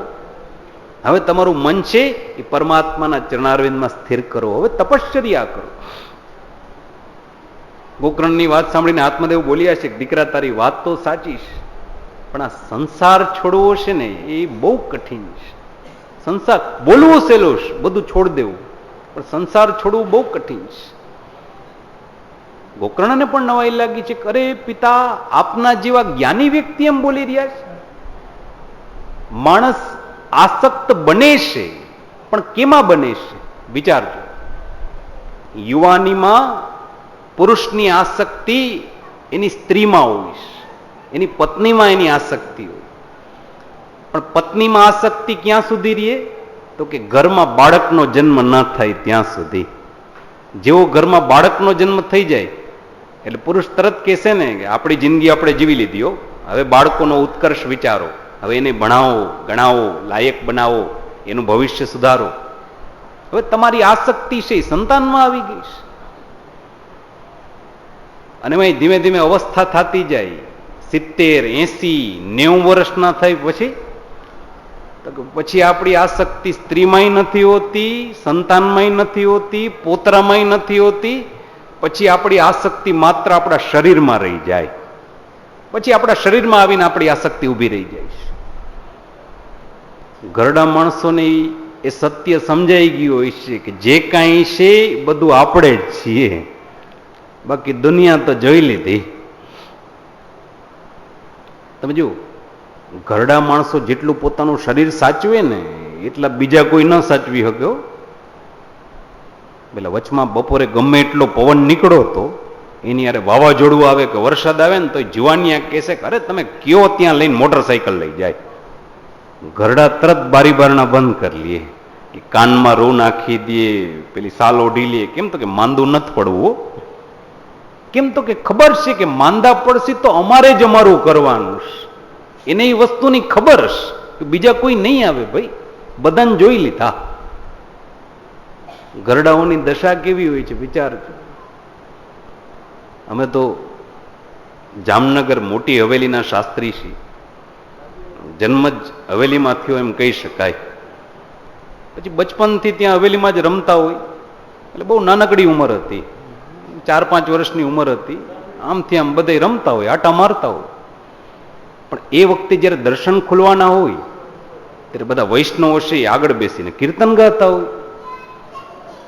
હવે તમારું મન છે એ પરમાત્માના ચરણારવિંદમાં સ્થિર કરો, હવે તપશ્ચર્યા કરો. ગોકર્ણની વાત સાંભળીને આત્મદેવ બોલ્યા છે કે દીકરા, તારી વાત તો સાચી છે, પણ આ સંસાર છોડવો છે ને એ બહુ કઠિન છે. સંસાર બોલવો સહેલો છે, બધું છોડ દેવું, પણ સંસાર છોડવું બહુ કઠિન છે. ગોકર્ણને પણ નવાઈ લાગી છે કે અરે પિતા, આપના જેવા જ્ઞાની વ્યક્તિ એમ બોલી રહ્યા છે. માણસ આસક્ત બને છે, પણ કેમાં બને છે? વિચારજો. યુવાનીમાં પુરુષની આસક્તિ એની સ્ત્રીમાં હોય છે, એની પત્નીમાં એની આસક્તિ હોય. પણ પત્નીમાં આસક્તિ ક્યાં સુધી રહે? તો કે ઘરમાં બાળકનો જન્મ ન થાય ત્યાં સુધી. જેવો ઘરમાં બાળકનો જન્મ થઈ જાય એટલે પુરુષ તરત કહેશે ને કે આપણી જિંદગી આપણે જીવી લીધી હો, હવે બાળકોનો ઉત્કર્ષ વિચારો, હવે એને ભણાવો, ગણાવો, લાયક બનાવો, એનું ભવિષ્ય સુધારો. હવે તમારી આસક્તિ છે એ સંતાનમાં આવી ગઈ છે. અને ભાઈ ધીમે ધીમે અવસ્થા થતી જાય, 70, 80, 90 વર્ષના થાય પછી આપણી આસક્તિ સ્ત્રીમાંય નથી હોતી, સંતાનમાંય નથી હોતી, પોતરામાંય નથી હોતી. પછી આપણી આસક્તિ માત્ર આપણા શરીરમાં રહી જાય. પછી આપણા શરીરમાં આવીને આપણી આસક્તિ ઊભી રહી જાય છે. ઘરડા માણસોને એ સત્ય સમજાઈ ગયું હોય છે કે જે કાંઈ છે બધું આપણે જ છીએ, બાકી દુનિયા તો જોઈ લીધી. તમે જુઓ, ઘરડા માણસો જેટલું પોતાનું શરીર સાચવે ને એટલા બીજા કોઈ ન સાચવી શક્યો. પેલા વચમાં બપોરે ગમે એટલો પવન નીકળો તો એની યારે વાવાઝોડું આવે કે વરસાદ આવે ને તો જુવાનિયા કહેશે કે અરે તમે કયો ત્યાં લઈને મોટરસાઇકલ લઈ જાય. ઘરડા તરત બારી બારણા બંધ કરી લે, કે કાનમાં રૂ નાખી દે, પેલી સાલ ઓઢી લે. કેમ તો કે માંદું નથી પડવું. કેમ તો કે ખબર છે કે માંદા પડશે તો અમારે જ અમારું કરવાનું છે. એને એ વસ્તુની ખબર છે કે બીજા કોઈ નહીં આવે. ભાઈ બધાને જોઈ લીધા. ઘરડાઓની દશા કેવી હોય છે વિચારજો. અમે તો જામનગર મોટી હવેલીના શાસ્ત્રી છીએ. જન્મ જ હવેલીમાં થયો એમ કહી શકાય. પછી બચપનથી ત્યાં હવેલીમાં જ રમતા હોય. એટલે બહુ નાનકડી ઉંમર હતી, 4-5 વર્ષની ઉંમર હતી. આમથી આમ બધે રમતા હોય, આટા મારતા હોય. પણ એ વખતે જ્યારે દર્શન ખુલવાના હોય ત્યારે બધા વૈષ્ણવો છે આગળ બેસીને કીર્તન ગાતા હોય.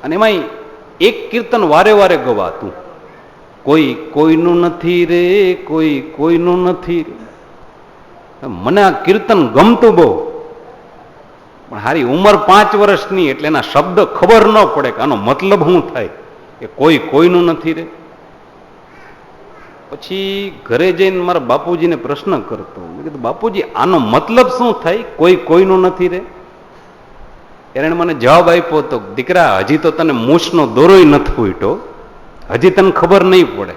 અને એમાં એક કીર્તન વારે વારે ગવાતું, કોઈ કોઈનું નથી રે, કોઈ કોઈનું નથી રે. મને આ કીર્તન ગમતું બહુ, પણ હારી ઉંમર 5 વર્ષની એટલે એના શબ્દ ખબર ન પડે કે આનો મતલબ શું થાય, કે કોઈ કોઈનું નથી રે. પછી ઘરે જઈને મારા બાપુજીને પ્રશ્ન કરતો, મેં કીધું બાપુજી આનો મતલબ શું થાય, કોઈ કોઈનું નથી રે? એને મને જવાબ આપ્યો હતો, દીકરા હજી તો તને મૂછનો દોરોય નથી ફૂટ્યો, હજી તને ખબર નહીં પડે.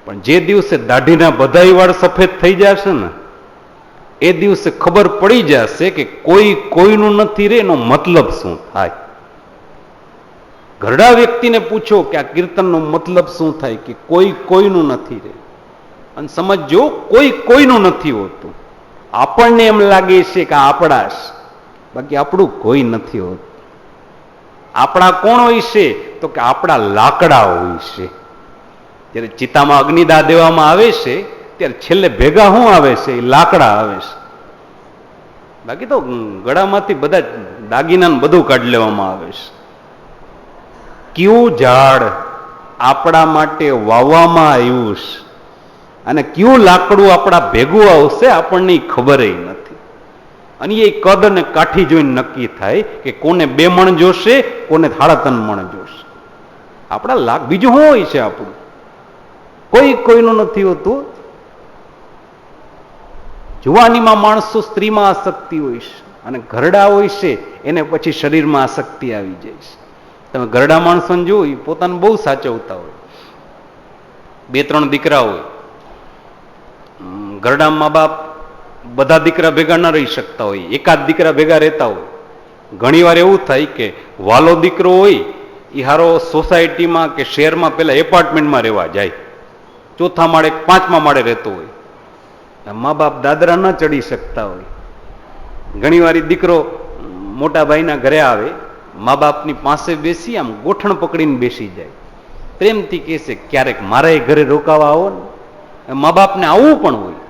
પણ જે દિવસે દાઢીના બધાય વાળ સફેદ થઈ જશે ને એ દિવસે ખબર પડી જશે કે કોઈ કોઈનું નથી રે એનો મતલબ શું થાય. ઘરડા વ્યક્તિને પૂછો કે આ કીર્તનનો મતલબ શું થાય, કે કોઈ કોઈનું નથી રે. અને સમજો, કોઈ કોઈનું નથી હોતું. આપણને એમ લાગે છે કે આપણા છે, બાકી આપણું કોઈ નથી હોતું. આપણા કોણ હોય છે તો કે આપણા લાકડા હોય છે. જ્યારે ચિતામાં અગ્નિદાહ દેવામાં આવે છે ત્યારે છેલ્લે ભેગા શું આવે છે, એ લાકડા આવે છે. બાકી તો ગળામાંથી બધા દાગીના બધું કાઢી લેવામાં આવે છે. કયું ઝાડ આપણા માટે વાવવામાં આવ્યું છે અને કયું લાકડું આપણા ભેગું આવશે આપણને ખબર નથી. અને એ કદ અને કાઠી જોઈને નક્કી થાય કે કોને 2 મણ જોશે, કોને 3.5 મણ જોશે. આપણા બીજું શું હોય છે આપણું? કોઈ કોઈનું નથી હોતું. જુવાનીમાં માણસો સ્ત્રીમાં આસક્તિ હોય છે અને ઘરડા હોય છે એને પછી શરીરમાં આસક્તિ આવી જાય છે. તમે ઘરડા માણસોને જુઓ, એ પોતાને બહુ સાચવતા હોય. 2-3 દીકરા હોય. ઘરડા મા બાપ બધા દીકરા ભેગા ન રહી શકતા હોય, એકાદ દીકરા ભેગા રહેતા હોય. ઘણી વાર એવું થાય કે વાલો દીકરો હોય એ હારો સોસાયટીમાં કે શહેરમાં પેલા એપાર્ટમેન્ટમાં રહેવા જાય, 4થા માળે 5મા માળે રહેતો હોય. મા બાપ દાદરા ન ચડી શકતા હોય. ઘણી વાર દીકરો મોટા ભાઈના ઘરે આવે, મા બાપની પાસે બેસી આમ ગોઠણ પકડીને બેસી જાય, પ્રેમથી કહેશે ક્યારેક મારા ઘરે રોકાવા આવો ને. મા બાપને આવવું પણ હોય,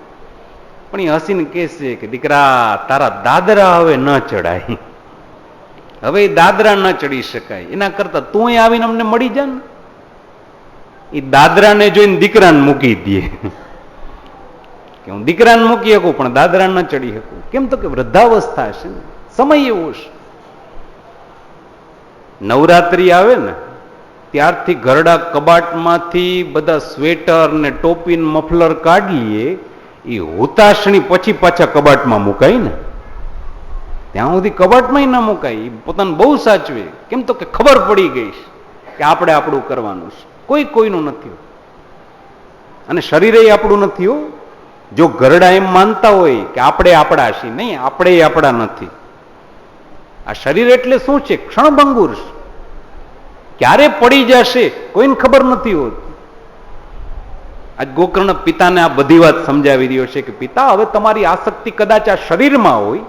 પણ એ હસીને કહેશે કે દીકરા તારા દાદરા હવે ન ચડાય, હવે દાદરા ન ચડી શકાય, એના કરતા તું આવીને અમને મળી જા ને. એ દાદરાને જોઈને દીકરાને મૂકી દે કે હું દીકરાને મૂકી શકું પણ દાદરા ન ચડી શકું. કેમ તો કે વૃદ્ધાવસ્થા છે ને, સમય એવો છે. નવરાત્રી આવે ને ત્યારથી ઘરડા કબાટમાંથી બધા સ્વેટર ને ટોપી ને મફલર કાઢીએ, એ હુતાશણી પછી પાછા કબાટમાં મુકાય ને, ત્યાં સુધી કબાટમાં ના મુકાય. પોતાને બહુ સાચવે. કેમ તો કે ખબર પડી ગઈ કે આપણે આપણું કરવાનું છે, કોઈ કોઈનું નથી. અને શરીર આપણું નથી હો. જો ગરડા એમ માનતા હોય કે આપણે આપણા છીએ, નહીં, આપણે આપણા નથી. આ શરીર એટલે શું છે? ક્ષણભંગુર. ક્યારે પડી જશે કોઈને ખબર નથી હોતી. આજ ગોકર્ણ પિતાને આ બધી વાત સમજાવી રહ્યો છે કે પિતા, હવે તમારી આસક્તિ કદાચ આ શરીરમાં હોય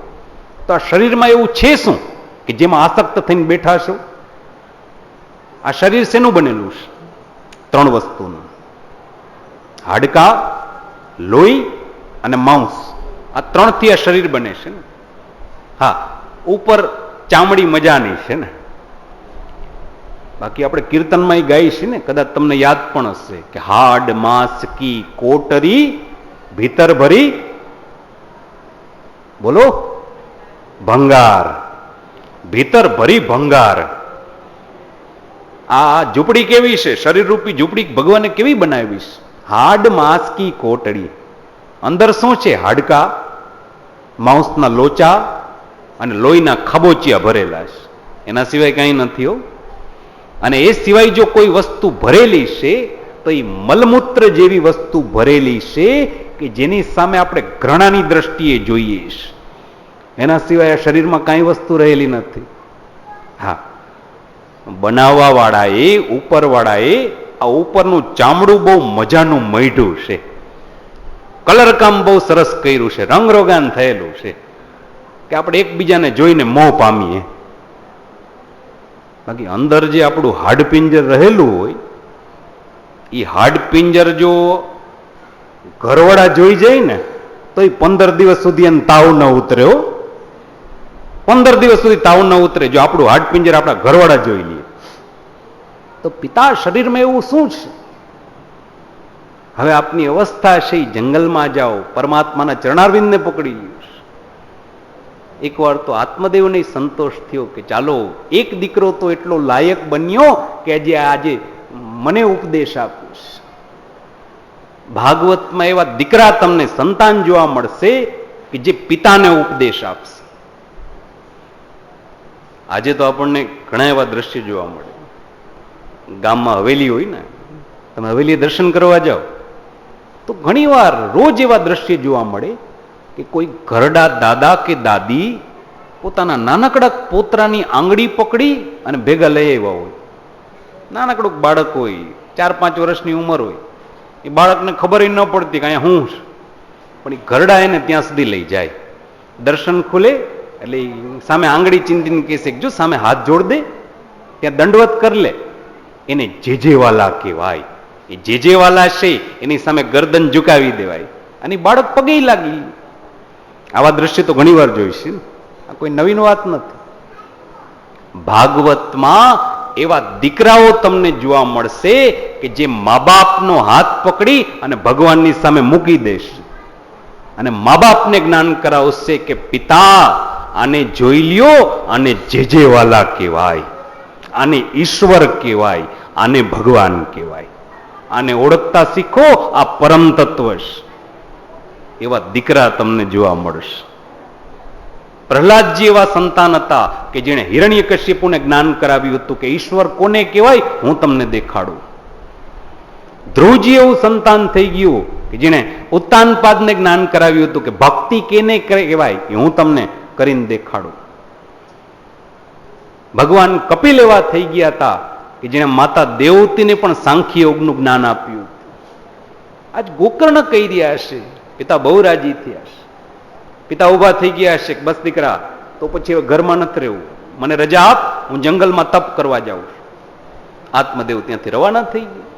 તો આ શરીરમાં એવું છે શું કે જેમાં આસક્ત થઈને બેઠા છો? આ શરીર શેનું બનેલું છે? 3 વસ્તુનું: હાડકા, લોહી અને માંસ. આ 3થી આ શરીર બને છે ને. હા, ઉપર ચામડી મજાની છે ને. બાકી આપણે કીર્તનમાં ગાઈ છે ને, કદાચ તમને યાદ પણ હશે કે હાડ માંસ કી કોટરી ભીતર ભરી, બોલો, ભંગાર. ભીતર ભરી ભંગાર. આ ઝૂંપડી કેવી છે? શરીર રૂપી ઝૂંપડી ભગવાને કેવી બનાવી છે? હાડ માંસ કી કોટડી. અંદર શું છે? હાડકા, માંસના લોચા અને લોહીના ખબોચિયા ભરેલા છે. એના સિવાય કંઈ નથી હો. અને એ સિવાય જો કોઈ વસ્તુ ભરેલી છે તો એ મલમૂત્ર જેવી વસ્તુ ભરેલી છે કે જેની સામે આપણે ઘૃણાની દ્રષ્ટિએ જોઈએ છે. એના સિવાય આ શરીરમાં કાંઈ વસ્તુ રહેલી નથી. હા, બનાવવા વાળાએ, ઉપરવાળાએ આ ઉપરનું ચામડું બહુ મજાનું મઢ્યું છે, કલર કામ બહુ સરસ કર્યું છે, રંગરોગાન થયેલું છે કે આપણે એકબીજાને જોઈને મોહ પામીએ. બાકી અંદર જે આપણું હાડપિંજર રહેલું હોય, એ હાડપિંજર જો ઘરવાળા જોઈ જાય ને તો એ 15 દિવસ સુધી એને તાવ ન ઉતરે હો. 15 દિવસ સુધી તાવ ન ઉતરે જો આપણું હાડપિંજર આપણા ઘરવાળા જોઈ લે. તો પિતા શરીરમાં એવું શું છે? હવે આપની અવસ્થા છે એ જંગલમાં જાઓ, પરમાત્માના ચરણારવિંદને પકડી લ્યો. એકવાર તો આત્મદેવને સંતોષ થયો કે ચાલો, એક દીકરો તો એટલો લાયક બન્યો કે આજે મને ઉપદેશ આપીશ. ભાગવતમાં એવા દીકરા તમને સંતાન જોવા મળશે કે જે પિતાને ઉપદેશ આપશે. આજે તો આપણને ઘણા એવા દ્રશ્ય જોવા મળે. ગામમાં હવેલી હોય ને, તમે હવેલી દર્શન કરવા જાઓ તો ઘણી વાર રોજ એવા દ્રશ્ય જોવા મળે કે કોઈ ઘરડા દાદા કે દાદી પોતાના નાનકડા પોતરાની આંગળી પકડી અને ભેગા લઈ આવ્યા હોય. નાનકડું બાળક હોય, 4-5 વર્ષની ઉંમર હોય. એ બાળકને ખબર ન પડતી કે અહીંયા હું છું, પણ એ ઘરડા એને ત્યાં સુધી લઈ જાય. દર્શન ખુલે એટલે સામે આંગળી ચીંધીને કહેશે, જો સામે હાથ જોડ દે, ત્યાં દંડવત કર લે. એને જેજેવાલા કહેવાય. એ જેજેવાલા છે એની સામે ગરદન ઝુકાવી દેવાય અને બાળક પગે લાગી. આવા દ્રશ્ય તો ઘણી વાર જોઈશે. આ કોઈ નવીન વાત નથી. ભાગવતમાં એવા દીકરાઓ તમને જોવા મળશે કે જે મા બાપનો હાથ પકડી અને ભગવાનની સામે મૂકી દેશે અને મા બાપને જ્ઞાન કરાવશે કે પિતા, આને જોઈ લ્યો, આને જેજેવાલા કહેવાય, આને ઈશ્વર કહેવાય, આને ભગવાન કહેવાય, આને ઓળખતા શીખો, આ પરમ તત્વ છે. એવા દીકરા તમને જોવા મળશે. પ્રહલાદજી એવા સંતાન હતા કે જેણે હિરણ્યકશ્યપુને જ્ઞાન કરાવ્યું હતું કે ઈશ્વર કોને કહેવાય હું તમને દેખાડું. ધ્રુવજી એવું સંતાન થઈ ગયું કે જેણે ઉત્તાનપાદને જ્ઞાન કરાવ્યું હતું કે ભક્તિ કેને કહેવાય એ હું તમને કરીને દેખાડું. ભગવાન કપિલ એવા થઈ ગયા હતા કે જેણે માતા દેવતીને પણ સાંખ્ય યોગનું જ્ઞાન આપ્યું. આજ ગોકર્ણ કહી રહ્યા છે. પિતા બહુ રાજી થયા છે. પિતા ઉભા થઈ ગયા છે, બસ દીકરા તો પછી ઘરમાં નથી રહેવું, મને રજા આપ, હું જંગલમાં તપ કરવા જાઉં છું. આત્મદેવ ત્યાંથી રવાના થઈ ગયા.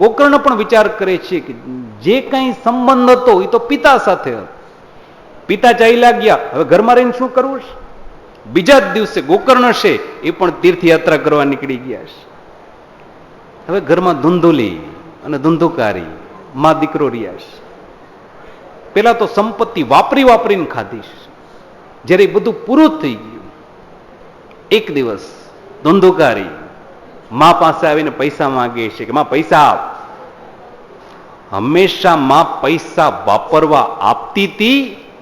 ગોકર્ણ પણ વિચાર કરે છે કે જે કંઈ સંબંધ હતો એ તો પિતા સાથે હતો. પિતા ચાલ્યા ગયા, હવે ઘરમાં રહીને શું કરવું છે? બીજા જ દિવસે ગોકર્ણ છે એ પણ તીર્થયાત્રા કરવા નીકળી ગયા છે. હવે ઘરમાં ધૂંધુલી અને ધૂંધુકારી માં દીકરો રહ્યા છે. પેલા તો સંપત્તિ વાપરીને ખાધી છે. જ્યારે બધું પૂરું થઈ ગયું, એક દિવસ ધૂંધુકારી મા પાસે આવીને પૈસા માંગે છે કે માં પૈસા આપ. હંમેશા માં પૈસા વાપરવા આપતી હતી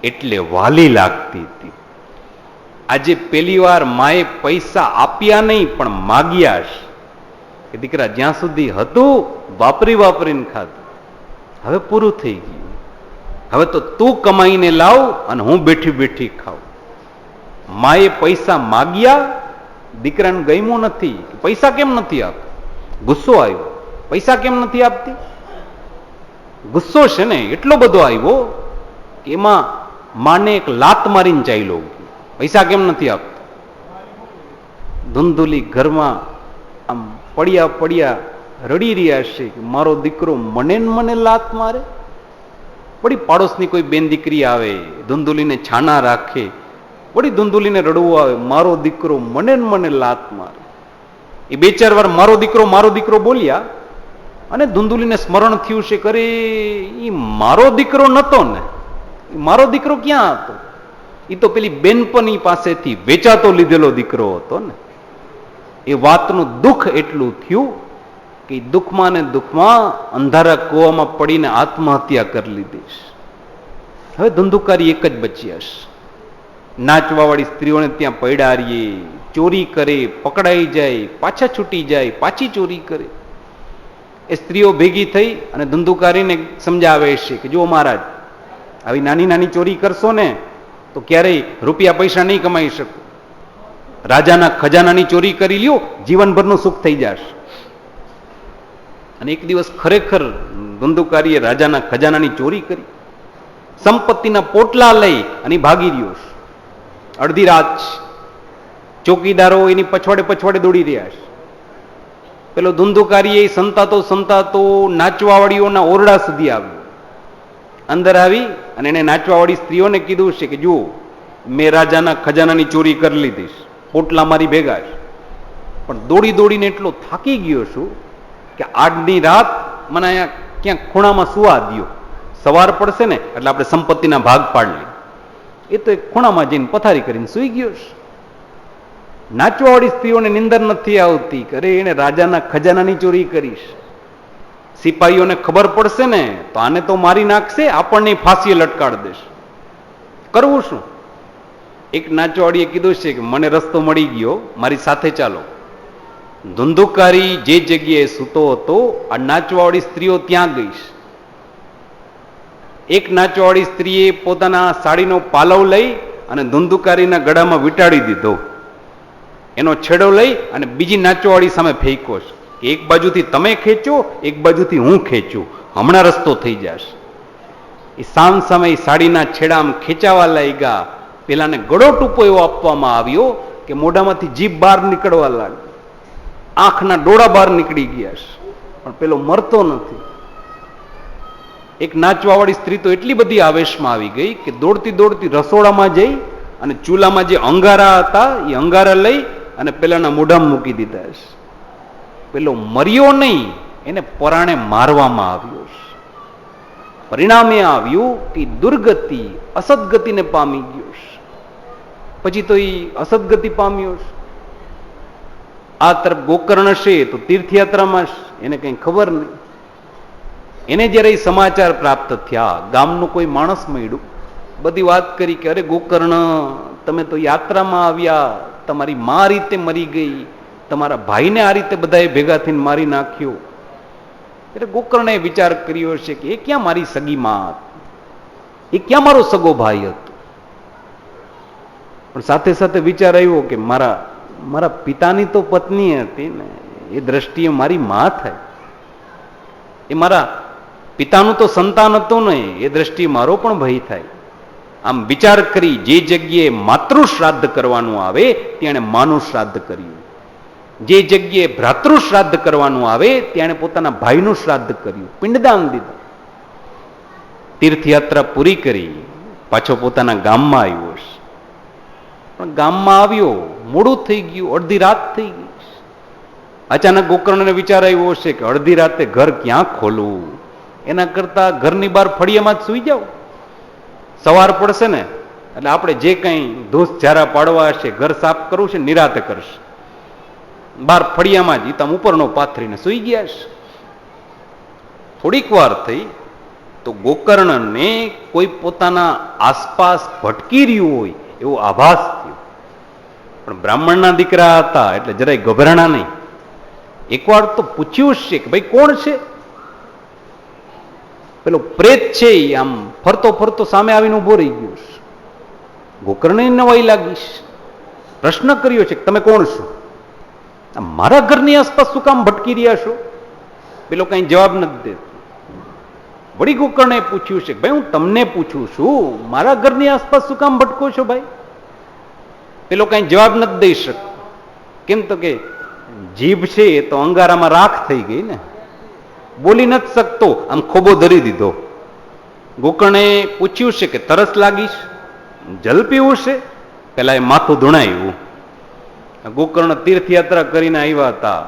એટલે વાલી લાગતી હતી. આજે પેલી વાર માએ પૈસા આપ્યા નહીં પણ માગ્યા છે કે દીકરા જ્યાં સુધી હતું વાપરીને ખાધું, હવે પૂરું થઈ ગયું. હવે તો તું કમાઈને લાવ અને હું બેઠી બેઠી ખાઉં. માએ પૈસા માગ્યા, દીકરાને ગમ્યું નથી. પૈસા કેમ નથી આપતા? ગુસ્સો આવ્યો. પૈસા કેમ નથી આપતી? ગુસ્સો છે ને એટલો બધો આવ્યો કે એમાં માને એક લાત મારીને ચાલ્યો. પૈસા કેમ નથી આપતા? ધૂંધુલી ઘરમાં આમ પડ્યા પડ્યા રડી રહ્યા છે કે મારો દીકરો મને ને મને લાત મારે. વળી પાડોશની કોઈ બેન દીકરી આવે, ધૂંધુલીને છાના રાખે, વળી ધૂંધુલીને રડવું આવે, મારો દીકરો મને ને મને લાત મારે. એ બે ચાર વાર મારો દીકરો બોલ્યા અને ધૂંધુલીને સ્મરણ થયું છે કે અરે એ મારો દીકરો નતો ને, મારો દીકરો ક્યાં હતો? એ તો પેલી બેનપણી પાસેથી વેચાતો લીધેલો દીકરો હતો ને. એ વાતનું દુઃખ એટલું થયું કે દુઃખમાં ને દુઃખમાં અંધારા કૂવામાં પડીને આત્મહત્યા કરી લીધી. હવે ધંધુકારી એક જ બચ્યા છે. નાચવાવાળી સ્ત્રીઓને ત્યાં પડ્યા રહીએ, ચોરી કરે, પકડાઈ જાય, પાછા છૂટી જાય, પાછી ચોરી કરે. એ સ્ત્રીઓ ભેગી થઈ અને ધંધુકારીને સમજાવે છે કે જો મહારાજ, આવી નાની નાની ચોરી કરશો ને તો ક્યારેય રૂપિયા પૈસા નહીં કમાઈ શકો. રાજાના ખજાનાની ચોરી કરી લ્યો, જીવનભરનું સુખ થઈ જશે. અને એક દિવસ ખરેખર ધંધુકારીએ રાજાના ખજાનાની ચોરી કરી, સંપત્તિના પોટલા લઈ અને ભાગી રહ્યો છે. અડધી રાત ચોકીદારો એની પછવાડે દોડી રહ્યા છે. પેલો ધંધુકારી સંતાતો નાચવાવાળીઓના ઓરડા સુધી આવ્યો. અંદર આવી અને એને નાચવાવાળી સ્ત્રીઓને કીધું છે કે જુઓ, મેં રાજાના ખજાનાની ચોરી કરી લીધી, પોટલા મારી ભેગા છે, પણ દોડી દોડીને એટલો થાકી ગયો છું કે આજની રાત મને અહીંયા ક્યાંક ખૂણામાં સુવા દ્યો. સવાર પડશે ને એટલે આપણે સંપત્તિના ભાગ પાડી. એ તો એક ખૂણામાં જઈને પથારી કરીને સુઈ ગયો છે. નાચવાવાળી સ્ત્રીઓને નિંદર નથી આવતી, અરે એને રાજાના ખજાનાની ચોરી કરીશ. સિપાહીઓને ખબર પડશે ને તો આને તો મારી નાખશે, આપણને ફાંસીએ લટકાડી દેશે. કરવું શું? એક નાચવાડીએ કીધું છે કે મને રસ્તો મળી ગયો, મારી સાથે ચાલો. ધંધુકારી જે જગ્યાએ સૂતો હતો, આ નાચવાવાળી સ્ત્રીઓ ત્યાં ગઈ. એક નાચવાવાળી સ્ત્રીએ પોતાના સાડીનો પાલવ લઈ અને ધંધુકારીના ગળામાં વીંટાળી દીધો. એનો છેડો લઈ અને બીજી નાચવાવાળી સામે ફેંક્યો છે કે એક બાજુથી તમે ખેંચો, એક બાજુથી હું ખેંચું, હમણાં રસ્તો થઈ જશે. એ સામે સાડીના છેડા આમ ખેંચાવા લાગ્યા. પેલાને ગળો ટૂંપો એવો આપવામાં આવ્યો કે મોઢામાંથી જીભ બહાર નીકળવા લાગી, આંખના ડોળા બહાર નીકળી ગયા છે, પણ પેલો મરતો નથી. એક નાચવાવાળી સ્ત્રી તો એટલી બધી આવેશમાં આવી ગઈ કે દોડતી દોડતી રસોડામાં જઈ અને ચૂલામાં જે અંગારા હતા એ અંગારા લઈ અને પેલાના મોઢામાં મૂકી દીધા છે. પેલો મર્યો નહીં, એને પરાણે મારવામાં આવ્યો છે. પરિણામે આવ્યું કે દુર્ગતિ, અસદગતિને પામી ગયો છે. પછી તો એ અસદગતિ પામ્યો છે. આ તરફ ગોકર્ણ છે તો તીર્થયાત્રામાં એને કઈ ખબર નહીં. એને જયારે સમાચાર પ્રાપ્ત થયા, ગામનું કોઈ માણસ મળ્યું, બધી વાત કરી કે અરે ગોકર્ણ, તમે તો યાત્રામાં આવ્યા, તમારી મા આ રીતે મરી ગઈ, તમારા ભાઈને આ રીતે બધાએ ભેગા થઈને મારી નાખ્યો. એટલે ગોકર્ણે વિચાર કર્યો છે કે એ ક્યાં મારી સગી મા હતી, એ ક્યાં મારો સગો ભાઈ હતો. પણ સાથે સાથે વિચાર આવ્યો કે મારા પિતાની તો પત્ની હતી ને, એ દ્રષ્ટિએ મારી મા થાય. એ મારા પિતાનું તો સંતાન હતું ને, એ દ્રષ્ટિએ મારો પણ ભય થાય. આમ વિચાર કરી જે જગ્યાએ માતૃ શ્રાદ્ધ કરવાનું આવે ત્યાં માનું શ્રાદ્ધ કર્યું, જે જગ્યાએ ભ્રાતૃ શ્રાદ્ધ કરવાનું આવે ત્યાં પોતાના ભાઈનું શ્રાદ્ધ કર્યું, પિંડદાન દીધું. તીર્થયાત્રા પૂરી કરી પાછો પોતાના ગામમાં આવ્યો છે. પણ ગામમાં આવ્યો મોડું થઈ ગયું, અડધી રાત થઈ ગઈ. અચાનક ગોકર્ણને વિચાર આવ્યો છે કે અડધી રાતે ઘર ક્યાં ખોલવું, એના કરતા ઘરની બહાર ફળિયામાં જ સુઈ જાવ. સવાર પડશે ને એટલે આપણે જે કંઈ ધૂસ ઝારા પાડવા હશે, ઘર સાફ કરવું છે, નિરાતે કરશે. બહાર ફળિયામાં જ તમ ઉપરનો પાથરીને સુઈ ગયા છે. થોડીક વાર થઈ તો ગોકર્ણને કોઈ પોતાના આસપાસ ભટકી રહ્યું હોય એવો આભાસ થયો. પણ બ્રાહ્મણના દીકરા હતા એટલે જરાય ગભરાણા નહીં. એકવાર તો પૂછ્યું છે કે ભાઈ કોણ છે? પેલો પ્રેત છે એ આમ ફરતો ફરતો સામે આવીને ઉભો રહી ગયો. ગોકર્ણને નવાઈ લાગી. પ્રશ્ન કર્યો છે કે તમે કોણ છો? મારા ઘરની આસપાસ શું કામ ભટકી રહ્યા છો? પેલો કઈ જવાબ નથી દેતો. વળી ગોકર્ણે પૂછ્યું છે ભાઈ હું તમને પૂછું છું, મારા ઘરની આસપાસ શું કામ ભટકો છો ભાઈ? પેલો કઈ જવાબ નથી દઈ શકતો. કેમ તો કે જીભ છે એ તો અંગારામાં રાખ થઈ ગઈ ને, બોલી નથી શકતો, આમ ખોબો ધરી દીધો. ગોકર્ણે પૂછ્યું છે કે તરસ લાગીશ, જલ પીવું છે? પેલા એ માથું ધૂણાયું. ગોકર્ણ તીર્થયાત્રા કરીને આવ્યા હતા,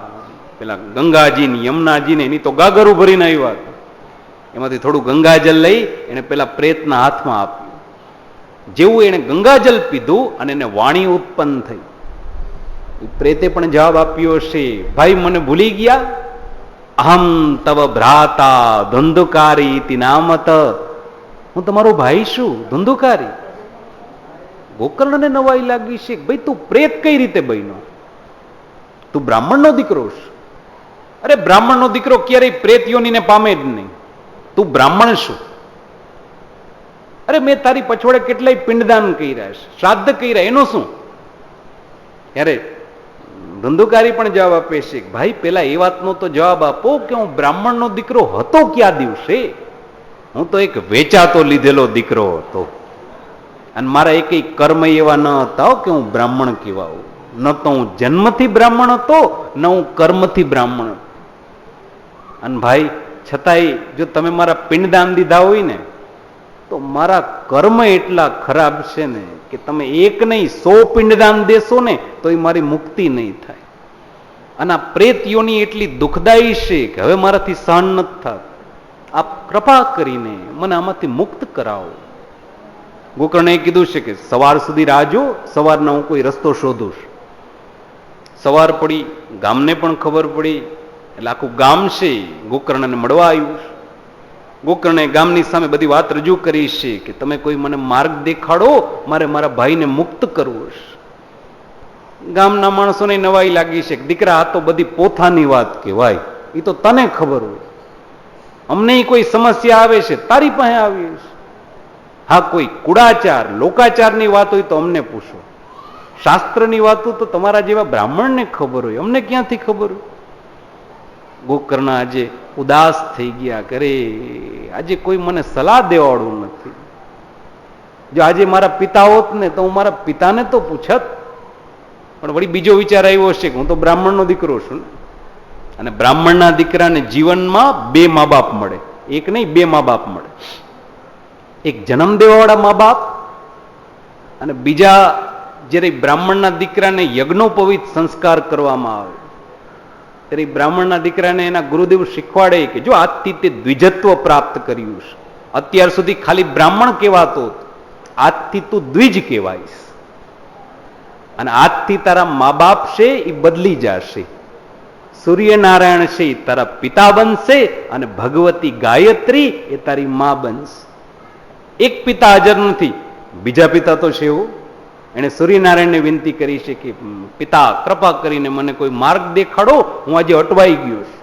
પેલા ગંગાજીની યમુનાજીને એની તો ગાગરું ભરીને આવ્યા હતા. એમાંથી થોડું ગંગાજલ લઈ એને પેલા પ્રેતના હાથમાં આપ્યું. જેવું એને ગંગાજલ પીધું અને એને વાણી ઉત્પન્ન થઈ. પ્રેતે પણ જવાબ આપ્યો છે, ભાઈ મને ભૂલી ગયા? અહમ તવ ભ્રાતા ધુંધુકારી ઇતિ નામત. હું તમારો ભાઈ છું, ધુંધુકારી. ગોકર્ણને નવાઈ લાગી છે, ભાઈ તું પ્રેત કઈ રીતે બન્યો? તું બ્રાહ્મણનો દીકરો છે. અરે બ્રાહ્મણનો દીકરો ક્યારેય પ્રેત યોનીને પામે જ નહીં. તું બ્રાહ્મણ છું. અરે મેં તારી પછોડે કેટલાય પિંડદાન કર્યા છે, શ્રાદ્ધ કર્યા, એનું શું? ત્યારે ધંધુકારી પણ જવાબ આપે છે, ભાઈ પેલા એ વાતનો તો જવાબ આપો કે હું બ્રાહ્મણનો દીકરો હતો ક્યાં દિવસે? હું તો એક વેચાતો લીધેલો દીકરો હતો, અને મારા એક કર્મ એવા ન હતા કે હું બ્રાહ્મણ કહેવાઉં. ન તો હું જન્મથી બ્રાહ્મણ હતો, ન હું કર્મથી બ્રાહ્મણ હતો. અને ભાઈ છતાંય જો તમે મારા પિંડદાન દીધા હોય ને, તો મારા કર્મ એટલા ખરાબ છે ને કે તમે એક નહીં 100 પિંડદાન દેશો ને તો એ મારી મુક્તિ નહીં થાય. અને આ પ્રેત યોની એટલી દુઃખદાયી છે કે હવે મારાથી સહન નથી થતું. આપ કૃપા કરીને મને આમાંથી મુક્ત કરાવો. ગોકર્ણે કીધું છે કે સવાર સુધી રાહ જો, સવારના હું કોઈ રસ્તો શોધું છું. સવાર પડી, ગામને પણ ખબર પડી, એટલે આખું ગામ છે ગોકર્ણને મળવા આવ્યું. ગોકર્ણે ગામની સામે બધી વાત રજૂ કરી છે કે તમે કોઈ મને માર્ગ દેખાડો, મારે મારા ભાઈને મુક્ત કરવું છે. ગામના માણસોને નવાઈ લાગી છે કે દીકરા આ તો બધી પોથાની વાત કહેવાય, એ તો તને ખબર હોય. અમને કોઈ સમસ્યા આવે છે તારી પાસે આવી છે. હા કોઈ કુડાચાર લોકાચારની વાત હોય તો અમને પૂછો, શાસ્ત્રની વાતો તો તમારા જેવા બ્રાહ્મણને ખબર હોય, અમને ક્યાંથી ખબર હોય? ગોકર્ણ આજે ઉદાસ થઈ ગયા, કરે આજે કોઈ મને સલાહ દેવાળું નથી. જો આજે મારા પિતા હોત ને તો હું મારા પિતાને તો પૂછત. પણ વળી બીજો વિચાર આવ્યો છે કે હું તો બ્રાહ્મણનો દીકરો છું ને, અને બ્રાહ્મણના દીકરાને જીવનમાં 2 મા બાપ મળે, એક નહીં 2 મા બાપ મળે. એક જન્મ દેવાવાળા મા બાપ, અને બીજા જ્યારે બ્રાહ્મણના દીકરાને યજ્ઞોપવિત સંસ્કાર કરવામાં આવે ત્યારે બ્રાહ્મણના દીકરાને એના ગુરુદેવ શીખવાડે કે જો આજથી તે દ્વિજત્વ પ્રાપ્ત કર્યું છે. અત્યાર સુધી ખાલી બ્રાહ્મણ કહેવાતો, આજથી તું દ્વિજ કહેવાઈશ. અને આજથી તારા મા બાપ છે એ બદલી જશે. સૂર્યનારાયણ છે એ તારા પિતા બનશે, અને ભગવતી ગાયત્રી એ તારી મા બનશે. એક પિતા હાજર નથી, બીજા પિતા તો છે એવું. એણે સૂર્યનારાયણને વિનંતી કરી છે કે પિતા કૃપા કરીને મને કોઈ માર્ગ દેખાડો, હું આજે અટવાઈ ગયો છું.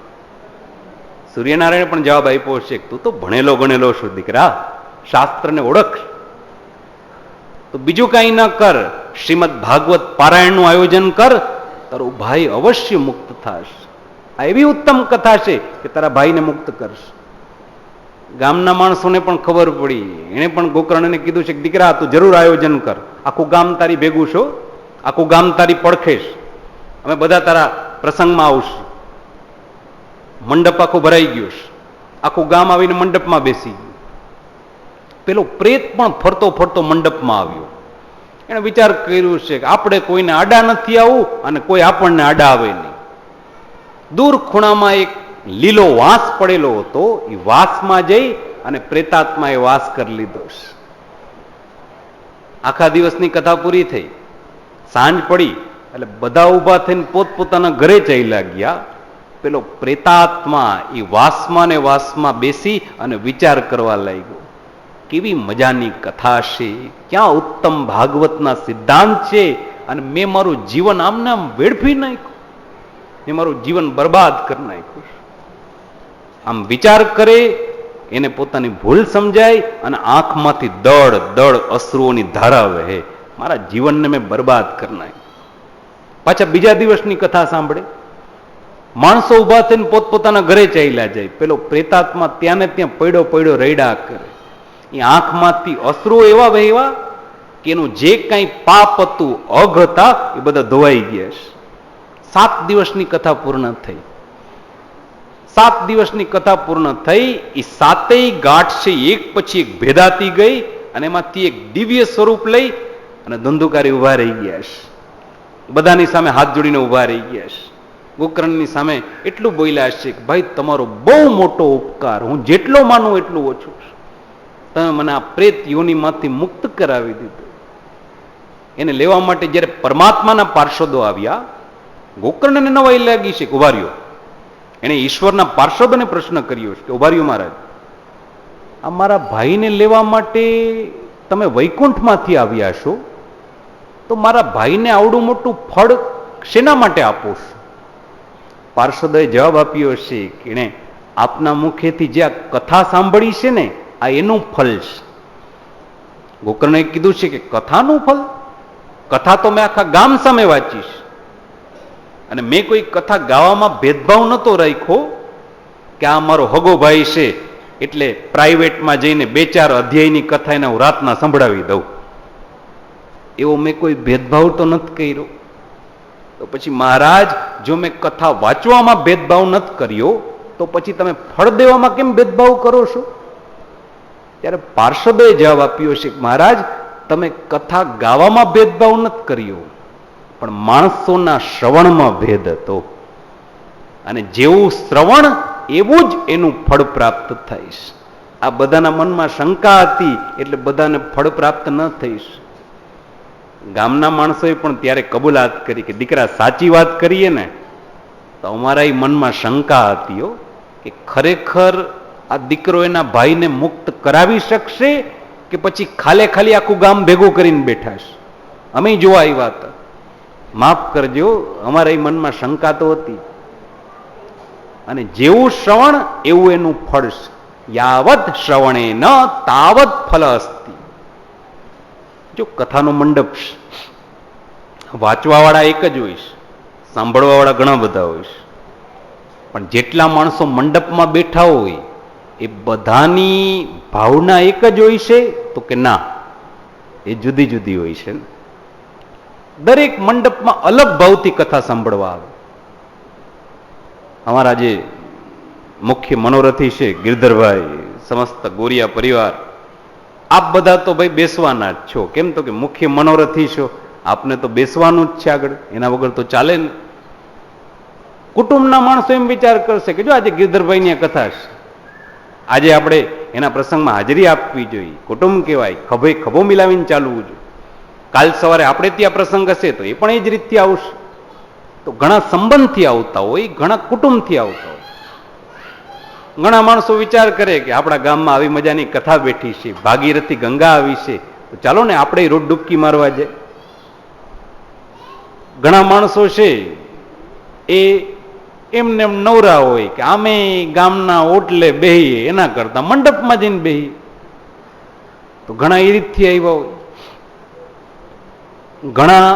સૂર્યનારાયણે પણ જવાબ આપ્યો છે તું તો ભણેલો ગણેલો છું દીકરા, શાસ્ત્રને ઓળખ. તો બીજું કઈ ન કર, શ્રીમદ ભાગવત પારાયણનું આયોજન કર, તારો ભાઈ અવશ્ય મુક્ત થશે. આ એવી ઉત્તમ કથા છે કે તારા ભાઈને મુક્ત કરશે. ગામના માણસોને પણ ખબર પડી. એને પણ ગોકર્ણને કીધું છે કે દીકરા તું જરૂર આયોજન કર, આખું ગામ તારી ભેગું છો, આખું ગામ તારી પડખે છે, અમે બધા તારા પ્રસંગમાં આવશું. મંડપ આખું ભરાઈ ગયું છે, આખું ગામ આવીને મંડપમાં બેસી ગયું. પેલો પ્રેત પણ ફરતો ફરતો મંડપમાં આવ્યો. એને વિચાર કર્યું છે કે આપણે કોઈને આડા નથી આવું, અને કોઈ આપણને આડા આવે નહીં. દૂર ખૂણામાં એક લીલો વાંસ પડેલો હતો, એ વાંસમાં જઈ અને પ્રેતાત્માએ વાસ કરી લીધો છે. આખા દિવસની કથા પૂરી થઈ, સાંજ પડી એટલે બધા ઊભા થઈને પોતપોતાના ઘરે ચાલ્યા ગયા. પેલો પ્રેતાત્મા એ વાસમાં ને વાસમાં બેસી અને વિચાર કરવા લાગ્યો, કેવી મજાની કથા છે, ક્યાં ઉત્તમ ભાગવતના સિદ્ધાંત છે, અને મેં મારું જીવન આમને આમ વેડફી નાખ્યું, મેં મારું જીવન બરબાદ કરી નાખ્યું. આમ વિચાર કરે એને પોતાની ભૂલ સમજાય અને આંખમાંથી દળ દળ અશ્રુઓની ધારા વહે. મારા જીવનને મેં બરબાદ કરી નાખ્યું. પાછા બીજા દિવસની કથા સાંભળે. માણસો ઉભા થઈને પોતપોતાના ઘરે ચાલ્યા જાય. પેલો પ્રેતાત્મા ત્યાં ને ત્યાં પડ્યો પડ્યો રૈડા કરે. એ આંખમાંથી અશ્રુઓ એવા વહેવા કે એનું જે કાંઈ પાપ હતું, અઘ હતા, એ બધા ધોવાઈ ગયા છે. 7 દિવસની કથા પૂર્ણ થઈ. 7 દિવસની કથા પૂર્ણ થઈ. એ 7 ગાંઠ છે એક પછી એક ભેદાતી ગઈ અને એમાંથી એક દિવ્ય સ્વરૂપ લઈ અને ધંધુકારી ઉભા રહી ગયા છે. બધાની સામે હાથ જોડીને ઉભા રહી ગયા છે. ગોકર્ણની સામે એટલું બોલ્યા છે કે ભાઈ તમારો બહુ મોટો ઉપકાર, હું જેટલો માનું એટલું ઓછું છે. તમે મને આ પ્રેત યોનિમાંથી મુક્ત કરાવી દીધું. એને લેવા માટે જ્યારે પરમાત્માના પાર્ષદો આવ્યા, ગોકર્ણને નવાઈ લાગી છે કે ઉભા રહ્યો. એને ઈશ્વરના પાર્ષદોને પ્રશ્ન કર્યો છે કે ઉભા રહ્યો મહારાજ, આ મારા ભાઈને લેવા માટે તમે વૈકુંઠમાંથી આવ્યા છો, તો મારા ભાઈને આવડું મોટું ફળ શેના માટે આપો છો? પાર્ષદોએ જવાબ આપ્યો છે કે એણે આપના મુખેથી જે આ કથા સાંભળી છે ને, આ એનું ફળ છે. ગોકર્ણે કીધું છે કે કથાનું ફળ? કથા તો મેં આખા ગામ સામે વાંચીશ અને મેં કોઈ કથા ગાવામાં ભેદભાવ નહોતો રાખ્યો કે આ મારો હગો ભાઈ છે એટલે પ્રાઇવેટમાં જઈને 2-4 અધ્યાયની કથા એને હું રાતના સંભળાવી દઉં. એવો મેં કોઈ ભેદભાવ તો નથી કર્યો. તો પછી મહારાજ, જો મેં કથા વાંચવામાં ભેદભાવ નથી કર્યો તો પછી તમે ફળ દેવામાં કેમ ભેદભાવ કરો છો? ત્યારે પાર્ષદોએ જવાબ આપ્યો છે કે મહારાજ, તમે કથા ગાવામાં ભેદભાવ નથી કર્યો, પણ માણસોના શ્રવણમાં ભેદ હતો. અને જેવું શ્રવણ એવું જ એનું ફળ પ્રાપ્ત થઈશ. આ બધાના મનમાં શંકા હતી એટલે બધાને ફળ પ્રાપ્ત ન થઈશ. ગામના માણસોએ પણ ત્યારે કબૂલાત કરી કે દીકરા સાચી વાત કરીએ ને તો અમારા મનમાં શંકા હતી હો કે ખરેખર આ દીકરો એના ભાઈને મુક્ત કરાવી શકશે કે પછી ખાલી ખાલી આખું ગામ ભેગું કરીને બેઠા છે. અમે જોવા આવ્યા હતા. માફ કરજો, અમારા મનમાં શંકા તો હતી. અને જેવું શ્રવણ એવું એનું ફળ છે. યાવત શ્રવણે ન તાવત ફલ અસ્તિ. જો કથાનો મંડપ છે, વાંચવા વાળા એક જ હોય છે, સાંભળવા વાળા ઘણા બધા હોય છે, પણ જેટલા માણસો મંડપમાં બેઠા હોય એ બધાની ભાવના એક જ હોય છે તો કે ના, એ જુદી જુદી હોય છે. દરેક મંડપમાં અલગ ભાવથી કથા સાંભળવા આવે. અમારા જે મુખ્ય મનોરથી છે ગિરધરભાઈ, સમસ્ત ગોરિયા પરિવાર, આપ બધા તો ભાઈ બેસવાના જ છો. કેમ તો કે મુખ્ય મનોરથી છો, આપને તો બેસવાનું જ છે આગળ, એના વગર તો ચાલે ને. કુટુંબના માણસો એમ વિચાર કરશે કે જો આજે ગિરધરભાઈની કથા છે, આજે આપણે એના પ્રસંગમાં હાજરી આપવી જોઈએ. કુટુંબ કહેવાય, ખભે ખભો મિલાવીને ચાલવું જોઈએ. કાલ સવારે આપણે ત્યાં પ્રસંગ હશે તો એ પણ એ જ રીતથી આવશે. તો ઘણા સંબંધથી આવતા હોય, ઘણા કુટુંબથી આવતા હોય. ઘણા માણસો વિચાર કરે કે આપણા ગામમાં આવી મજાની કથા બેઠી છે, ભાગીરથી ગંગા આવી છે, તો ચાલો ને આપણે રોજ ડૂબકી મારવા જાય. ઘણા માણસો છે એ એમને એમ નવરા હોય કે આમે ગામના ઓટલે બેહીએ, એના કરતા મંડપમાં જઈને બેહીએ. તો ઘણા એ રીતથી આવ્યા હોય. ઘણા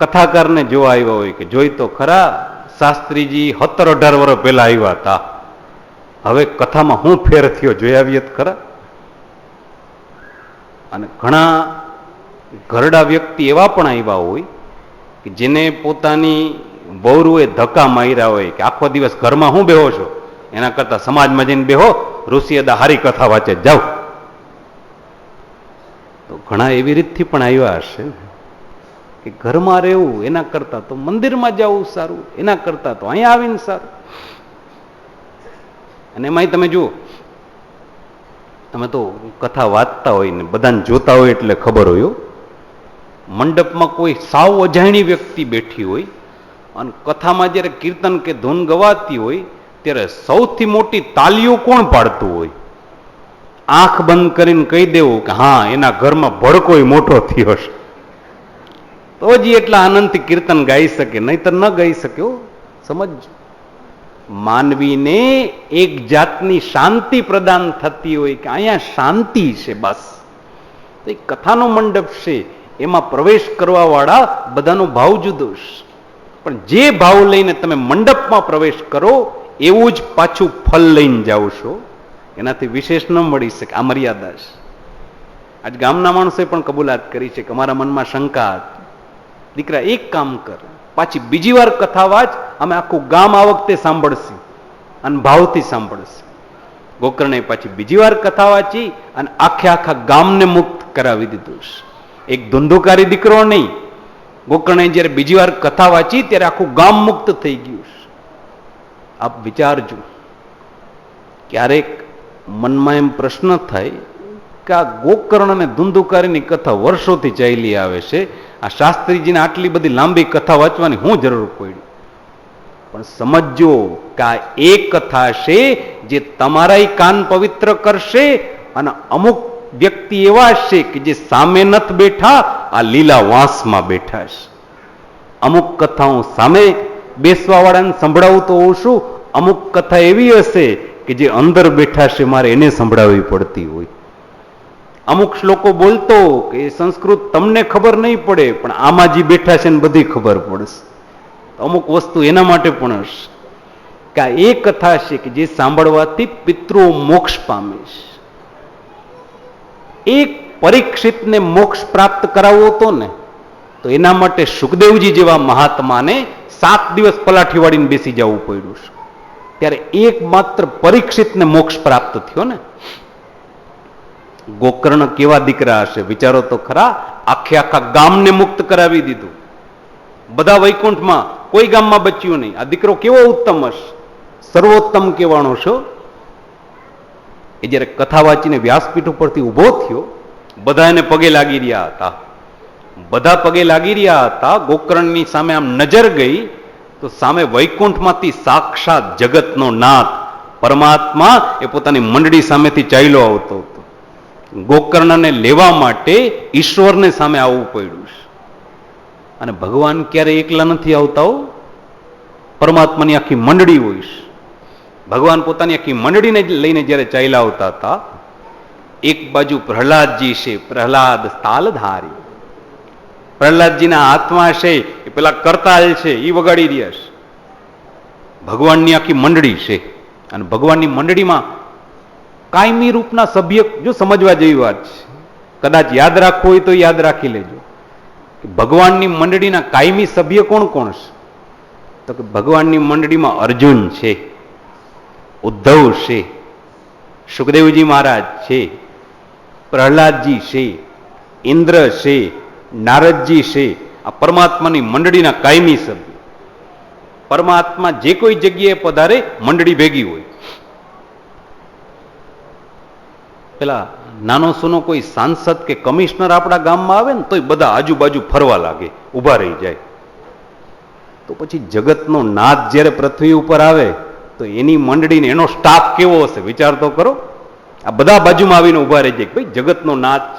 કથાકારને જોવા આવ્યા હોય કે જોઈ તો ખરા, શાસ્ત્રીજી 17-18 વર્ષ પહેલા આવ્યા હતા, હવે કથામાં હું ફેર થયો જોઈ આવીએ ખરા. અને ઘણા ઘરડા વ્યક્તિ એવા પણ આવ્યા હોય કે જેને પોતાની બહુરુએ ધક્કા માર્યા હોય કે આખો દિવસ ઘરમાં હું બેહો છો, એના કરતા સમાજમાં જઈને બેહો, ઋષિયદા હારી કથા વાંચે જાઓ. તો ઘણા એવી રીતથી પણ આવ્યા હશે કે ઘરમાં રહેવું એના કરતા તો મંદિરમાં જવું સારું, એના કરતા તો અહીંયા આવીને સારું. અને એમાંય તમે જુઓ, તમે તો કથા વાંચતા હોય ને બધાને જોતા હોય એટલે ખબર હોય, મંડપમાં કોઈ સાવ અજાણી વ્યક્તિ બેઠી હોય અને કથામાં જ્યારે કીર્તન કે ધૂન ગવાતી હોય ત્યારે સૌથી મોટી તાલીઓ કોણ પાડતું હોય? આંખ બંધ કરીને કહી દેવું કે હા એના ઘરમાં ભડકોય મોટો થયો છે, તો જ એટલા આનંદથી કીર્તન ગાઈ શકે, નહીતર ન ગાઈ શકે. સમજ. માનવીને એક જાતની શાંતિ પ્રદાન થતી હોય કે અહીંયા શાંતિ છે, બસ એ કથાનો મંડપ છે, એમાં પ્રવેશ કરવા વાળા બધાનો ભાવ જુદો છે. પણ જે ભાવ લઈને તમે મંડપમાં પ્રવેશ કરો એવું જ પાછું ફલ લઈને જાઓ છો, એનાથી વિશેષ ન મળી શકે. આ મર્યાદા છે. આજ ગામના માણસોએ પણ કબૂલાત કરી છે કે અમારા મનમાં શંકા હતી, દીકરા એક કામ કર, પાછી બીજી વાર કથા વાંચ, અમે આખું ગામ આ વખતે સાંભળશે અને ભાવથી સાંભળશે. ગોકર્ણે પાછી બીજી વાર કથા વાંચી અને આખા ગામને મુક્ત કરાવી દીધું છે. એક ધુંધુકારી દીકરો નહીં, ગોકર્ણે જયારે બીજી વાર કથા વાંચી ત્યારે આખું ગામ મુક્ત થઈ ગયું છે. આપ વિચારજો. ક્યારેક મનમાં એમ પ્રશ્ન થાય કે આ ગોકર્ણ અને ધુંધુકારીની કથા વર્ષોથી ચાલી આવે છે, આ શાસ્ત્રીજીને આટલી બધી લાંબી કથા વાંચવાની શું જરૂર પડી? પણ સમજો કે આ એક કથા છે જે તમારા કાન પવિત્ર કરશે, અને અમુક વ્યક્તિ એવા છે કે જે સામે નથી બેઠા, આ લીલા વાંસમાં બેઠા છે. અમુક કથાઓ સામે બેસવા વાળાને સંભળાવું તો હોઉં છું, અમુક કથા એવી હશે કે જે અંદર બેઠા છે, મારે એને સંભળાવવી પડતી હોય. અમુક શ્લોકો બોલતો કે સંસ્કૃત તમને ખબર નહીં પડે, પણ આમાં જે બેઠા છે ને બધી ખબર પડશે. અમુક વસ્તુ એના માટે પણ હશે કે આ એ કથા છે કે જે સાંભળવાથી પિતૃઓ મોક્ષ પામે છે. એક પરીક્ષિતને મોક્ષ પ્રાપ્ત કરાવવો હતો ને, તો એના માટે સુખદેવજી જેવા મહાત્માને 7 દિવસ પલાઠી વાળીને બેસી જવું પડ્યું છે. ત્યારે એકમાત્ર પરીક્ષિતને મોક્ષ પ્રાપ્ત થયો ને. ગોકર્ણ કેવા દીકરા હશે વિચારો તો ખરા. આખા ગામને મુક્ત કરાવી દીધું, બધા વૈકુંઠમાં, કોઈ ગામમાં બચ્યું નહીં. આ દીકરો કેવો ઉત્તમ હશે, સર્વોત્તમ કહેવાનો છો. એ જયારે કથા વાંચીને વ્યાસપીઠ ઉપરથી ઉભો થયો, બધા એને પગે લાગી રહ્યા હતા. બધા પગે લાગી રહ્યા હતા. ગોકર્ણની સામે આમ નજર ગઈ તો સામે વૈકુંઠમાંથી સાક્ષાત જગતનો નાથ પરમાત્મા એ પોતાની મંડળી સામેથી ચાલ્યો આવતો હતો. ગોકર્ણને લેવા માટે ઈશ્વરને સામે આવવું પડ્યું છે. અને ભગવાન ક્યારે એકલા નથી આવતા હો, પરમાત્માની આખી મંડળી હોય છે. ભગવાન પોતાની આખી મંડળીને લઈને જયારે ચાલ્યા આવતા હતા, એક બાજુ પ્રહલાદજી છે, પ્રહલાદ તાલધારી. પ્રહલાદજીના હાથમાં છે એ પેલા કરતાલ છે એ વગાડી રહ્યા છે. ભગવાનની આખી મંડળી છે, અને ભગવાનની મંડળીમાં કાયમી રૂપના સભ્ય, જો સમજવા જેવી વાત છે, કદાચ યાદ રાખવું હોય તો યાદ રાખી લેજો કે ભગવાનની મંડળીના કાયમી સભ્ય કોણ કોણ છે? તો કે ભગવાનની મંડળીમાં અર્જુન છે, ઉદ્ધવ છે, સુખદેવજી મહારાજ છે, પ્રહલાદજી છે, ઇન્દ્ર છે, નારદજી છે. આ પરમાત્માની મંડળીના કાયમી સભ્ય. પરમાત્મા જે કોઈ જગ્યાએ પધારે મંડળી ભેગી હોય. પેલા નાનો સુનો કોઈ સાંસદ કે કમિશનર આપણા ગામમાં આવે ને તોય બધા આજુબાજુ ફરવા લાગે, ઉભા રહી જાય. તો પછી જગતનો નાથ જ્યારે પૃથ્વી ઉપર આવે તો એની મંડળીને એનો સ્ટાફ કેવો હશે વિચાર તો કરો. આ બધા બાજુમાં આવીને ઉભા રહી જાય, ભાઈ જગતનો નાથ.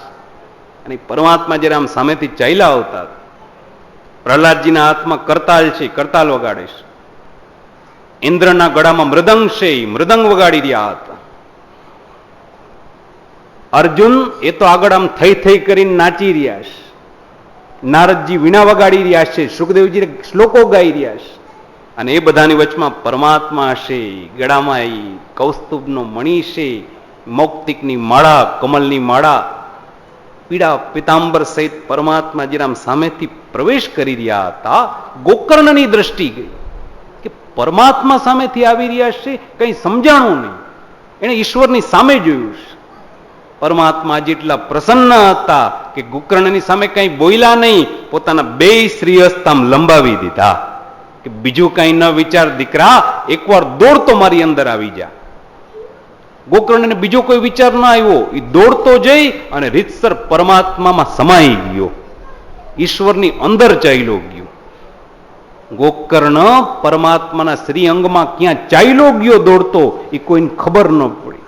અને પરમાત્મા જયારે આમ સામેથી ચાલ્યા આવતા, પ્રહલાદજીના હાથમાં કરતાલ છે, કરતાલ વગાડે છે. ઇન્દ્રના ગળામાં મૃદંગ છે, મૃદંગ વગાડી રહ્યા હતા. અર્જુન એ તો આગળ આમ થઈ કરીને નાચી રહ્યા છે. નારદજી વીણા વગાડી રહ્યા છે, સુખદેવજી શ્લોકો ગાઈ રહ્યા છે. અને એ બધાની વચમાં પરમાત્મા છે, ગળામાં એ કૌસ્તુભનો મણિ છે, મૌક્તિકની માળા, કમલની માળા, પીળા પિતાંબર સહિત પરમાત્મા જેરામ સામેથી પ્રવેશ કરી રહ્યા હતા. ગોકર્ણની દ્રષ્ટિ ગઈ કે પરમાત્મા સામેથી આવી રહ્યા છે, કંઈ સમજાણું નહીં. એને ઈશ્વરની સામે જોયું છે. પરમાત્મા જેટલા પ્રસન્ન હતા કે ગોકર્ણની સામે કંઈ બોલ્યા નહીં, પોતાના 2 શ્રીહસ્ત આમ લંબાવી દીધા કે બીજું કંઈ ન વિચાર દીકરા, એકવાર દોડતો મારી અંદર આવી જા. ગોકર્ણને બીજો કોઈ વિચાર ના આવ્યો, એ દોડતો જઈ અને રીતસર પરમાત્મામાં સમાઈ ગયો, ઈશ્વરની અંદર ચાલ્યો ગયો. ગોકર્ણ પરમાત્માના શ્રી અંગમાં ક્યાં ચાલ્યો ગયો દોડતો એ કોઈને ખબર ન પડી.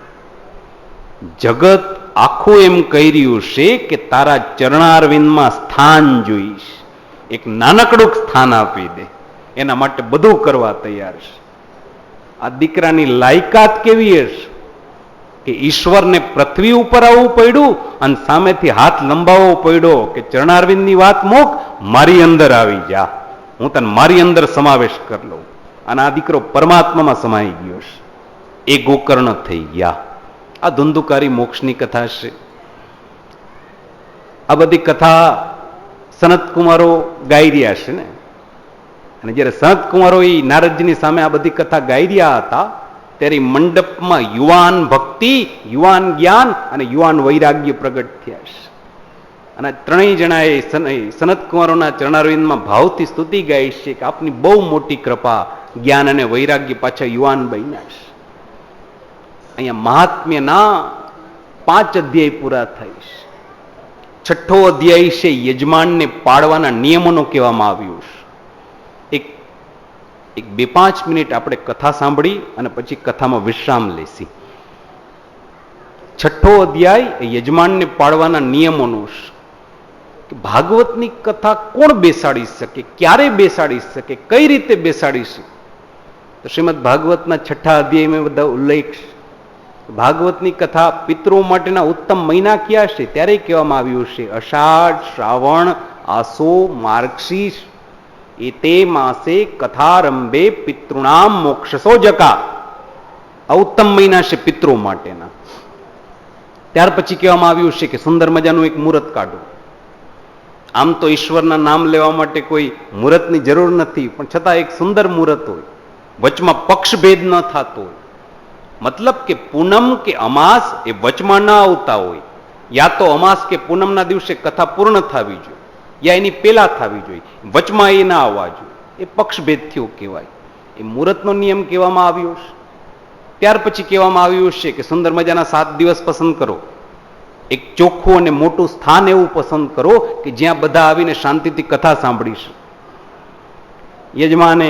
જગત આખું એમ કહી રહ્યું છે કે તારા ચરણારવિંદમાં સ્થાન જોઈશ, એક નાનકડું સ્થાન આપી દે, એના માટે બધું કરવા તૈયાર છે. આ દીકરાની લાયકાત કેવી હશે કે ઈશ્વરને પૃથ્વી ઉપર આવવું પડ્યું અને સામેથી હાથ લંબાવવો પડ્યો કે ચરણારવિંદની વાત મૂક, મારી અંદર આવી જા, હું તને મારી અંદર સમાવેશ કરી લઉં. અને આ દીકરો પરમાત્મામાં સમાઈ ગયો છે. એ ગોકર્ણ થઈ ગયા. આ ધુંધુકારી મોક્ષની કથા છે. આ બધી કથા સનત કુમારો ગાઈ રહ્યા છે ને. અને જયારે સનત કુમારો એ નારદજીની સામે આ બધી કથા ગાઈ રહ્યા હતા ત્યારે મંડપમાં યુવાન ભક્તિ, યુવાન જ્ઞાન અને યુવાન વૈરાગ્ય પ્રગટ થયા છે. અને ત્રણેય જણાએ સનત કુમારોના ચરણારવિંદમાં ભાવથી સ્તુતિ ગાઈ છે કે આપની બહુ મોટી કૃપા, જ્ઞાન અને વૈરાગ્ય પાછા યુવાન બન્યા છે. અહીંયા મહાત્મ્યના 5 અધ્યાય પૂરા થાય છે. 6ઠ્ઠો અધ્યાય છે યજમાનને પાડવાના નિયમોનો કહેવામાં આવ્યું છે. એક 2-5 મિનિટ આપણે કથા સાંભળી અને પછી કથામાં વિશ્રામ લેશી. 6ઠ્ઠો અધ્યાય એ યજમાનને પાડવાના નિયમોનું છે. ભાગવતની કથા કોણ બેસાડી શકે, ક્યારે બેસાડી શકે, કઈ રીતે બેસાડી શકે? તો શ્રીમદ ભાગવતના 6ઠ્ઠા અધ્યાયમાં બધા ઉલ્લેખ છે. ભાગવતની કથા પિતૃઓ માટેના ઉત્તમ મહિના કયા છે ત્યારે કહેવામાં આવ્યું છે અષાઢ, શ્રાવણ, આસો, માર્ગશીર્ષ એતે માસે કથારંભે પિતૃણામ મોક્ષસો જકા. આ ઉત્તમ મહિના છે પિતૃઓ માટેના. ત્યાર પછી કહેવામાં આવ્યું છે કે સુંદર મજાનું એક મુહૂર્ત કાઢો. આમ તો ઈશ્વરના નામ લેવા માટે કોઈ મુહૂર્તની જરૂર નથી, પણ છતાં એક સુંદર મુહૂર્ત હોય, વચમાં પક્ષભેદ ન થતો હોય. મતલબ કે પૂનમ કે અમાસ એ વચમાં ન આવતા હોય. યા તો અમાસ કે પૂનમના દિવસે કથા પૂર્ણ થવી જોઈએ, યા એની પેલા થવી જોઈએ, વચમાં એ ના આવવા જોઈએ. એ પક્ષભેદ થયો કહેવાય. એ મુહૂર્તનો નિયમ કહેવામાં આવ્યો છે. ત્યાર પછી કહેવામાં આવ્યું છે કે સુંદર મજાના 7 દિવસ પસંદ કરો. એક ચોખ્ખું અને મોટું સ્થાન એવું પસંદ કરો કે જ્યાં બધા આવીને શાંતિથી કથા સાંભળીશ. યજમાને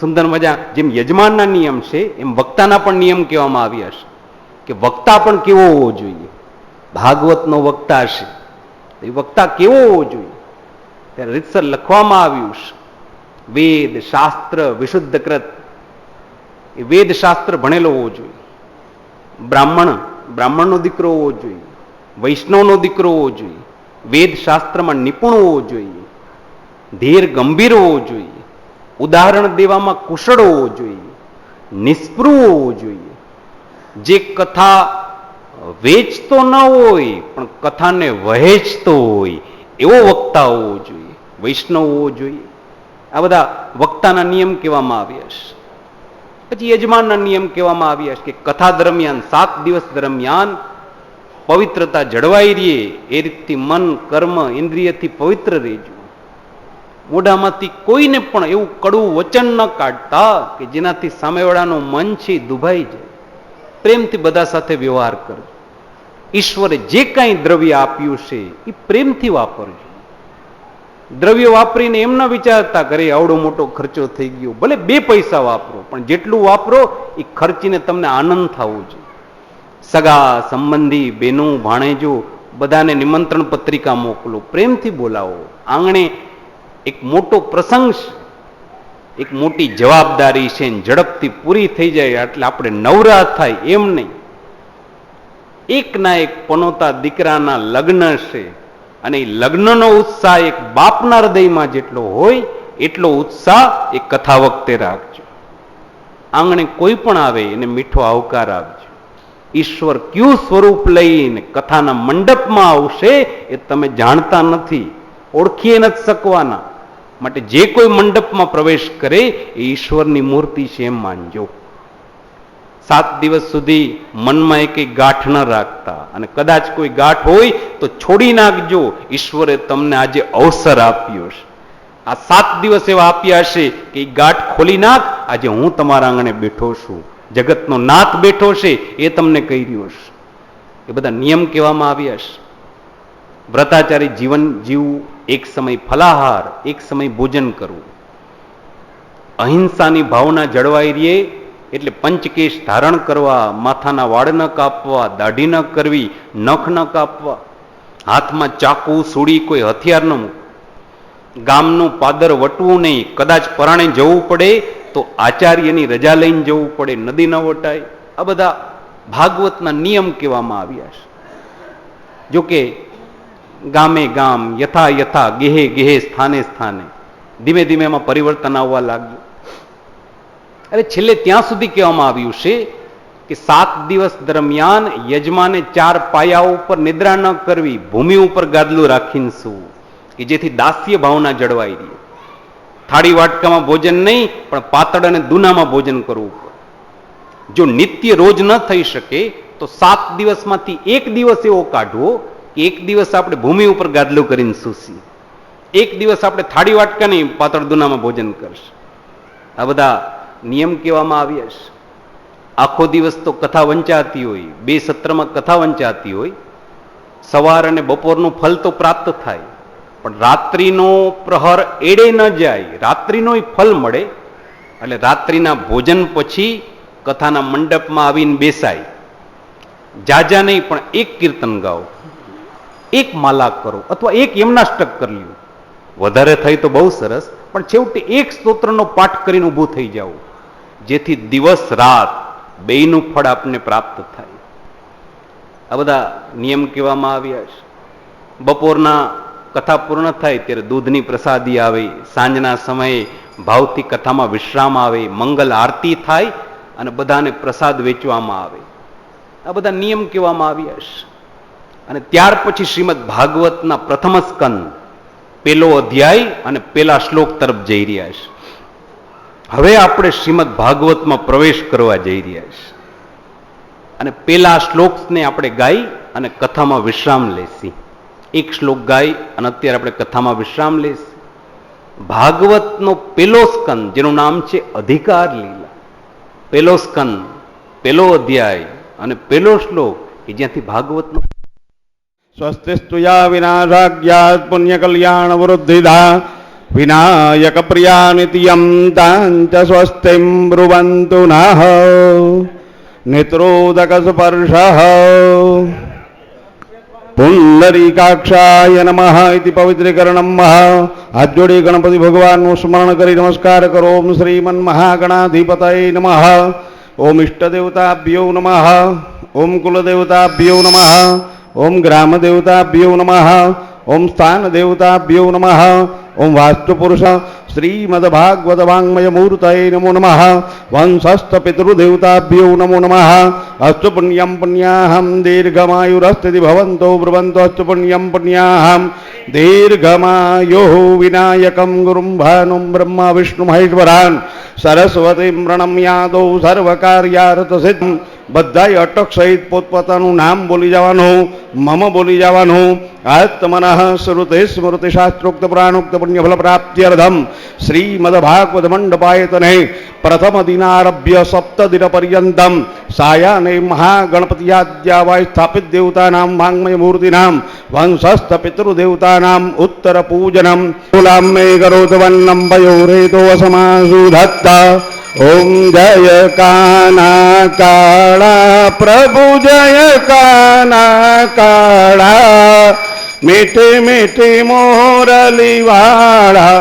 સુંદર મજા, જેમ યજમાનના નિયમ છે એમ વક્તાના પણ નિયમ કહેવામાં આવ્યા છે કે વક્તા પણ કેવો હોવો જોઈએ. ભાગવતનો વક્તા છે એ વક્તા કેવો હોવો જોઈએ ત્યારે રીતસર લખવામાં આવ્યું છે. વેદ શાસ્ત્ર વિશુદ્ધ કૃત, એ વેદ શાસ્ત્ર ભણેલો હોવો જોઈએ. બ્રાહ્મણનો દીકરો હોવો જોઈએ, વૈષ્ણવનો દીકરો હોવો જોઈએ, વેદ શાસ્ત્રમાં નિપુણ હોવો જોઈએ, ધીર ગંભીર હોવો જોઈએ, ઉદાહરણ દેવામાં કુશળ હોવો જોઈએ, નિષ્પૃહ હોવો જોઈએ, જે કથા વેચતો ન હોય પણ કથાને વહેંચતો હોય એવો વક્તા હોવો જોઈએ, વૈષ્ણવ હોવો જોઈએ. આ બધા વક્તાના નિયમ કહેવામાં આવ્યા છે. પછી યજમાનના નિયમ કહેવામાં આવ્યા છે કે કથા દરમિયાન 7 દિવસ દરમિયાન પવિત્રતા જળવાઈ રહે એ રીતથી મન, કર્મ, ઇન્દ્રિયથી પવિત્ર રહેજો. મોઢામાંથી કોઈને પણ એવું કડવું વચન ન કાઢતા કે જેનાથી સામેવાળાનું મન છે દુભાઈ જાય. પ્રેમથી બધા સાથે વ્યવહાર કરજો. ઈશ્વરે જે કાંઈ દ્રવ્ય આપ્યું છે એ પ્રેમથી વાપરજો. દ્રવ્ય વાપરીને એમ ન વિચારતા કરે આવડો મોટો ખર્ચો થઈ ગયો. ભલે 2 પૈસા વાપરો, પણ જેટલું વાપરો એ ખર્ચીને તમને આનંદ થવો જોઈએ. સગા સંબંધી, બેનું, ભાણેજો બધાને નિમંત્રણ પત્રિકા મોકલો, પ્રેમથી બોલાવો. આંગણે એક મોટો પ્રસંગ છે, એક મોટી જવાબદારી છે, ઝડપથી પૂરી થઈ જાય એટલે આપણે નવરા થાય એમ નહીં. એકના એક પનોતા દીકરાના લગ્ન છે અને એ લગ્નનો ઉત્સાહ એક બાપના હૃદયમાં જેટલો હોય એટલો ઉત્સાહ એ કથા વખતે રાખજો. આંગણે કોઈ પણ આવે એને મીઠો આવકાર આપજો. ઈશ્વર કયું સ્વરૂપ લઈને કથાના મંડપમાં આવશે એ તમે જાણતા નથી, ઓળખી નથી શકવાના. માટે જે કોઈ મંડપમાં પ્રવેશ કરે એ ઈશ્વરની મૂર્તિ છે એમ માનજો. 7 દિવસ સુધી મનમાં એક ગાંઠ ન રાખતા, અને કદાચ કોઈ ગાંઠ હોય તો છોડી નાખજો. ઈશ્વરે તમને આજે અવસર આપ્યો છે. આ 7 દિવસ એવા આપ્યા છે કે એ ગાંઠ ખોલી નાખ. આજે હું તમારા આંગણે બેઠો છું, જગતનો નાથ બેઠો છે એ તમને કહી રહ્યો છે. એ બધા નિયમ કહેવામાં આવ્યા છે. વ્રતાચારી જીવન જીવવું, એક સમય ફલાહાર, એક સમય ભોજન કરવું. અહિંસાની ભાવના જળવાઈ રહે એટલે પંચકેશ ધારણ કરવા, માથાના વાળ ન કાપવા, દાઢી ન કરવી, નખ ન કાપવા, હાથમાં ચાકુ, સૂડી, કોઈ હથિયાર ન મૂકવું, ગામનું પાદર વટવું નહીં. કદાચ પરાણે જવું પડે તો આચાર્યની રજા લઈને જવું પડે, નદી ન વટાય. આ બધા ભાગવતના નિયમ કહેવામાં આવ્યા છે. જોકે ગામે ગામ, યથા યથા, ગેહે ગેહે, સ્થાને સ્થાને ધીમે ધીમે એમાં પરિવર્તન આવવા લાગ્યું. અરે છેલ્લે ત્યાં સુધી કહેવામાં આવ્યું છે કે 7 દિવસ દરમિયાન યજમાને 4 પાયા ઉપર નિદ્રા ન કરવી, ભૂમિ ઉપર ગાદલું રાખીને સૂવું, કે જેથી દાસ્ય ભાવના જળવાઈ રહે. થાળી વાટકામાં ભોજન નહીં, પણ પાતળ અને દૂનામાં ભોજન કરવું પડે. જો નિત્ય રોજ ન થઈ શકે તો 7 દિવસમાંથી 1 દિવસ એવો કાઢવો કે 1 દિવસ આપણે ભૂમિ ઉપર ગાદલું કરીને સૂસી, 1 દિવસ આપણે થાળી વાટકા નહીં, પાતળ દૂનામાં ભોજન કરશે. આ બધા નિયમ કહેવામાં આવ્યા છે. આખો દિવસ તો કથા વંચાતી હોય, 2 સત્રમાં કથા વંચાતી હોય, સવાર અને બપોરનું ફલ તો પ્રાપ્ત થાય, પણ રાત્રિનો પ્રહર એડે ન જાય, રાત્રિનો ફલ મળે. એટલે રાત્રિના ભોજન પછી કથાના મંડપમાં આવીને બેસાય, જાજા નહીં પણ 1 કીર્તન ગાઓ, 1 માલા કરો, અથવા 1 યમનાષ્ટક કરી લ્યો. વધારે થઈ તો બહુ સરસ, પણ છેવટે 1 સ્તોત્રનો પાઠ કરીને ઊભું થઈ જાવ, જેથી દિવસ રાત બેયનું ફળ આપને પ્રાપ્ત થાય. આ બધા નિયમ કહેવામાં આવ્યા છે. બપોરના કથા પૂર્ણ થાય ત્યારે દૂધની પ્રસાદી આવે, સાંજના સમયે ભાવથી કથામાં વિશ્રામ આવે, મંગલ આરતી થાય અને બધાને પ્રસાદ વેચવામાં આવે. આ બધા નિયમ કહેવામાં આવ્યા છે. અને ત્યાર પછી શ્રીમદ ભાગવતના પ્રથમ સ્કંદ, 1લો અધ્યાય અને 1લા શ્લોક તરફ જઈ રહ્યા છે. હવે આપણે શ્રીમદ ભાગવતમાં પ્રવેશ કરવા જઈ રહ્યા છે અને 1લા શ્લોકને આપણે ગાઈ અને કથામાં વિશ્રામ લેશી. 1 શ્લોક ગાઈ અને અત્યારે આપણે કથામાં વિશ્રામ લેશી. ભાગવતનો 1લો સ્કંદ, જેનું નામ છે અધિકાર લીલા, 1લો સ્કંદ, 1લો અધ્યાય અને 1લો શ્લોક, કે જ્યાંથી ભાગવતનો સ્વસ્તિસ્તુયા વિનાશાગ્યાત પુણ્ય કલ્યાણ વૃદ્ધિદા વિનાયક પ્રિયા નિત્યમ તાંચ સ્વસ્તિમ બ્રુવંતુ નઃ નેત્રોદક સ્પર્શઃ પુંડરીકાક્ષાય નમઃ ઇતિ પવિત્રીકરણમ મહ. હાથ જોડી ગણપતિ ભગવાનનું સ્મરણ કરી નમસ્કાર કરો. ઓમ શ્રીમન મહાગણાધિપતય નમઃ. ઓમ ઇષ્ટદેવતાભ્યો નમઃ. ઓમ કુલદેવતાભ્યો નમઃ. ઓમ ગ્રામદેવતાભ્યો નમઃ. ઓમ સ્થાન દેવતાભ્યો નમઃ. ઓમ વાસ્તુપુરુષ શ્રીમદ્ભાગવત વાङ्मय મૂર્તયે નમો નમઃ. વંશસ્થ પિતૃદેવતાભ્યો નમો નમઃ. અસ્તુ પુણ્યમ પુણ્યાહમ દીર્ઘમાયુરસ્તિ ભવન્તો બ્રુવન્તો. અસ્તુ પુણ્યમ પુણ્યાહમ દીર્ઘમાયો વિનાયકમ ગુરુમ ભાનુમ બ્રહ્મા વિષ્ણુ મહેશ્વરાન સરસ્વતીમ પ્રણમ્યાદો સર્વકાર્યાર્થ સિદ્ધ. બધાય અટક સહિત પોતપોતાનું નામ બોલી જવાનું, મમ બોલી જવાનું. આત્મનઃ શ્રુતિ સ્મૃતિ શાસ્ત્રોક્ત પુરાણોક્ત પુણ્યફલ પ્રાપ્ત્યર્થમ શ્રીમદ્ભાગવત મંડપાયતને પ્રથમ દિનારભ્ય 7 દિન પર્યંતમ સાયાને મહાગણપતિયાદ્યાવાય સ્થાપિત દેવતાનામ વાङ्मय મૂર્તિનામ વંશસ્થ પિતૃદેવતાનામ ઉત્તર પૂજનમ કુલામ્મે કરોતવન્નમ પયોરેતો સમાસુ ધત્તા. ઓમ જય કાના કાળા પ્રભુ જય કાના કાળા મીઠી મીઠી મોરલી વાળા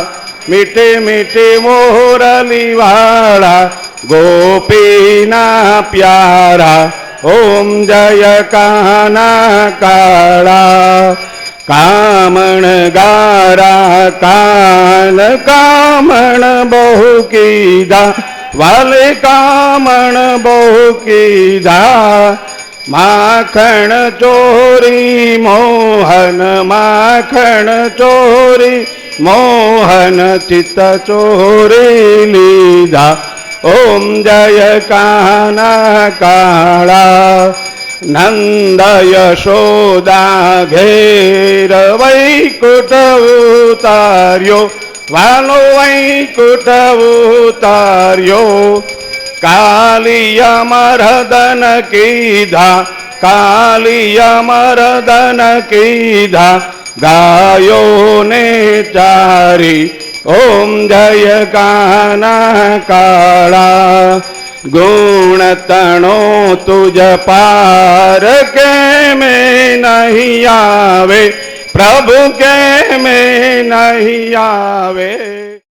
મીઠી મીઠી મોરલી વાળા ગોપીના પ્યારા. ઓમ જય કાના કાળા કામણ ગારા કાન કામણ બહુ કીધા વાલે કામણ બહુ કીધા. માખણ ચોરી મોહન માખણ ચોરી મોહન ચિત્ત ચોરી લીધા. ઓમ જય કાના કાળા નંદ યશોદા ઘેર વૈકુંઠ ઉતાર્યો વાલો વૈકુંઠ ઉતાર્યો. કાલિય મરદન કીધા કાલિય મરદન કીધા ગાયો ને ચારી. ઓમ જય કાના કાળા ગુણ તણો તુજ પાર કે મેં નહીં આવે પ્રભુ કે મેં નહીં આવે.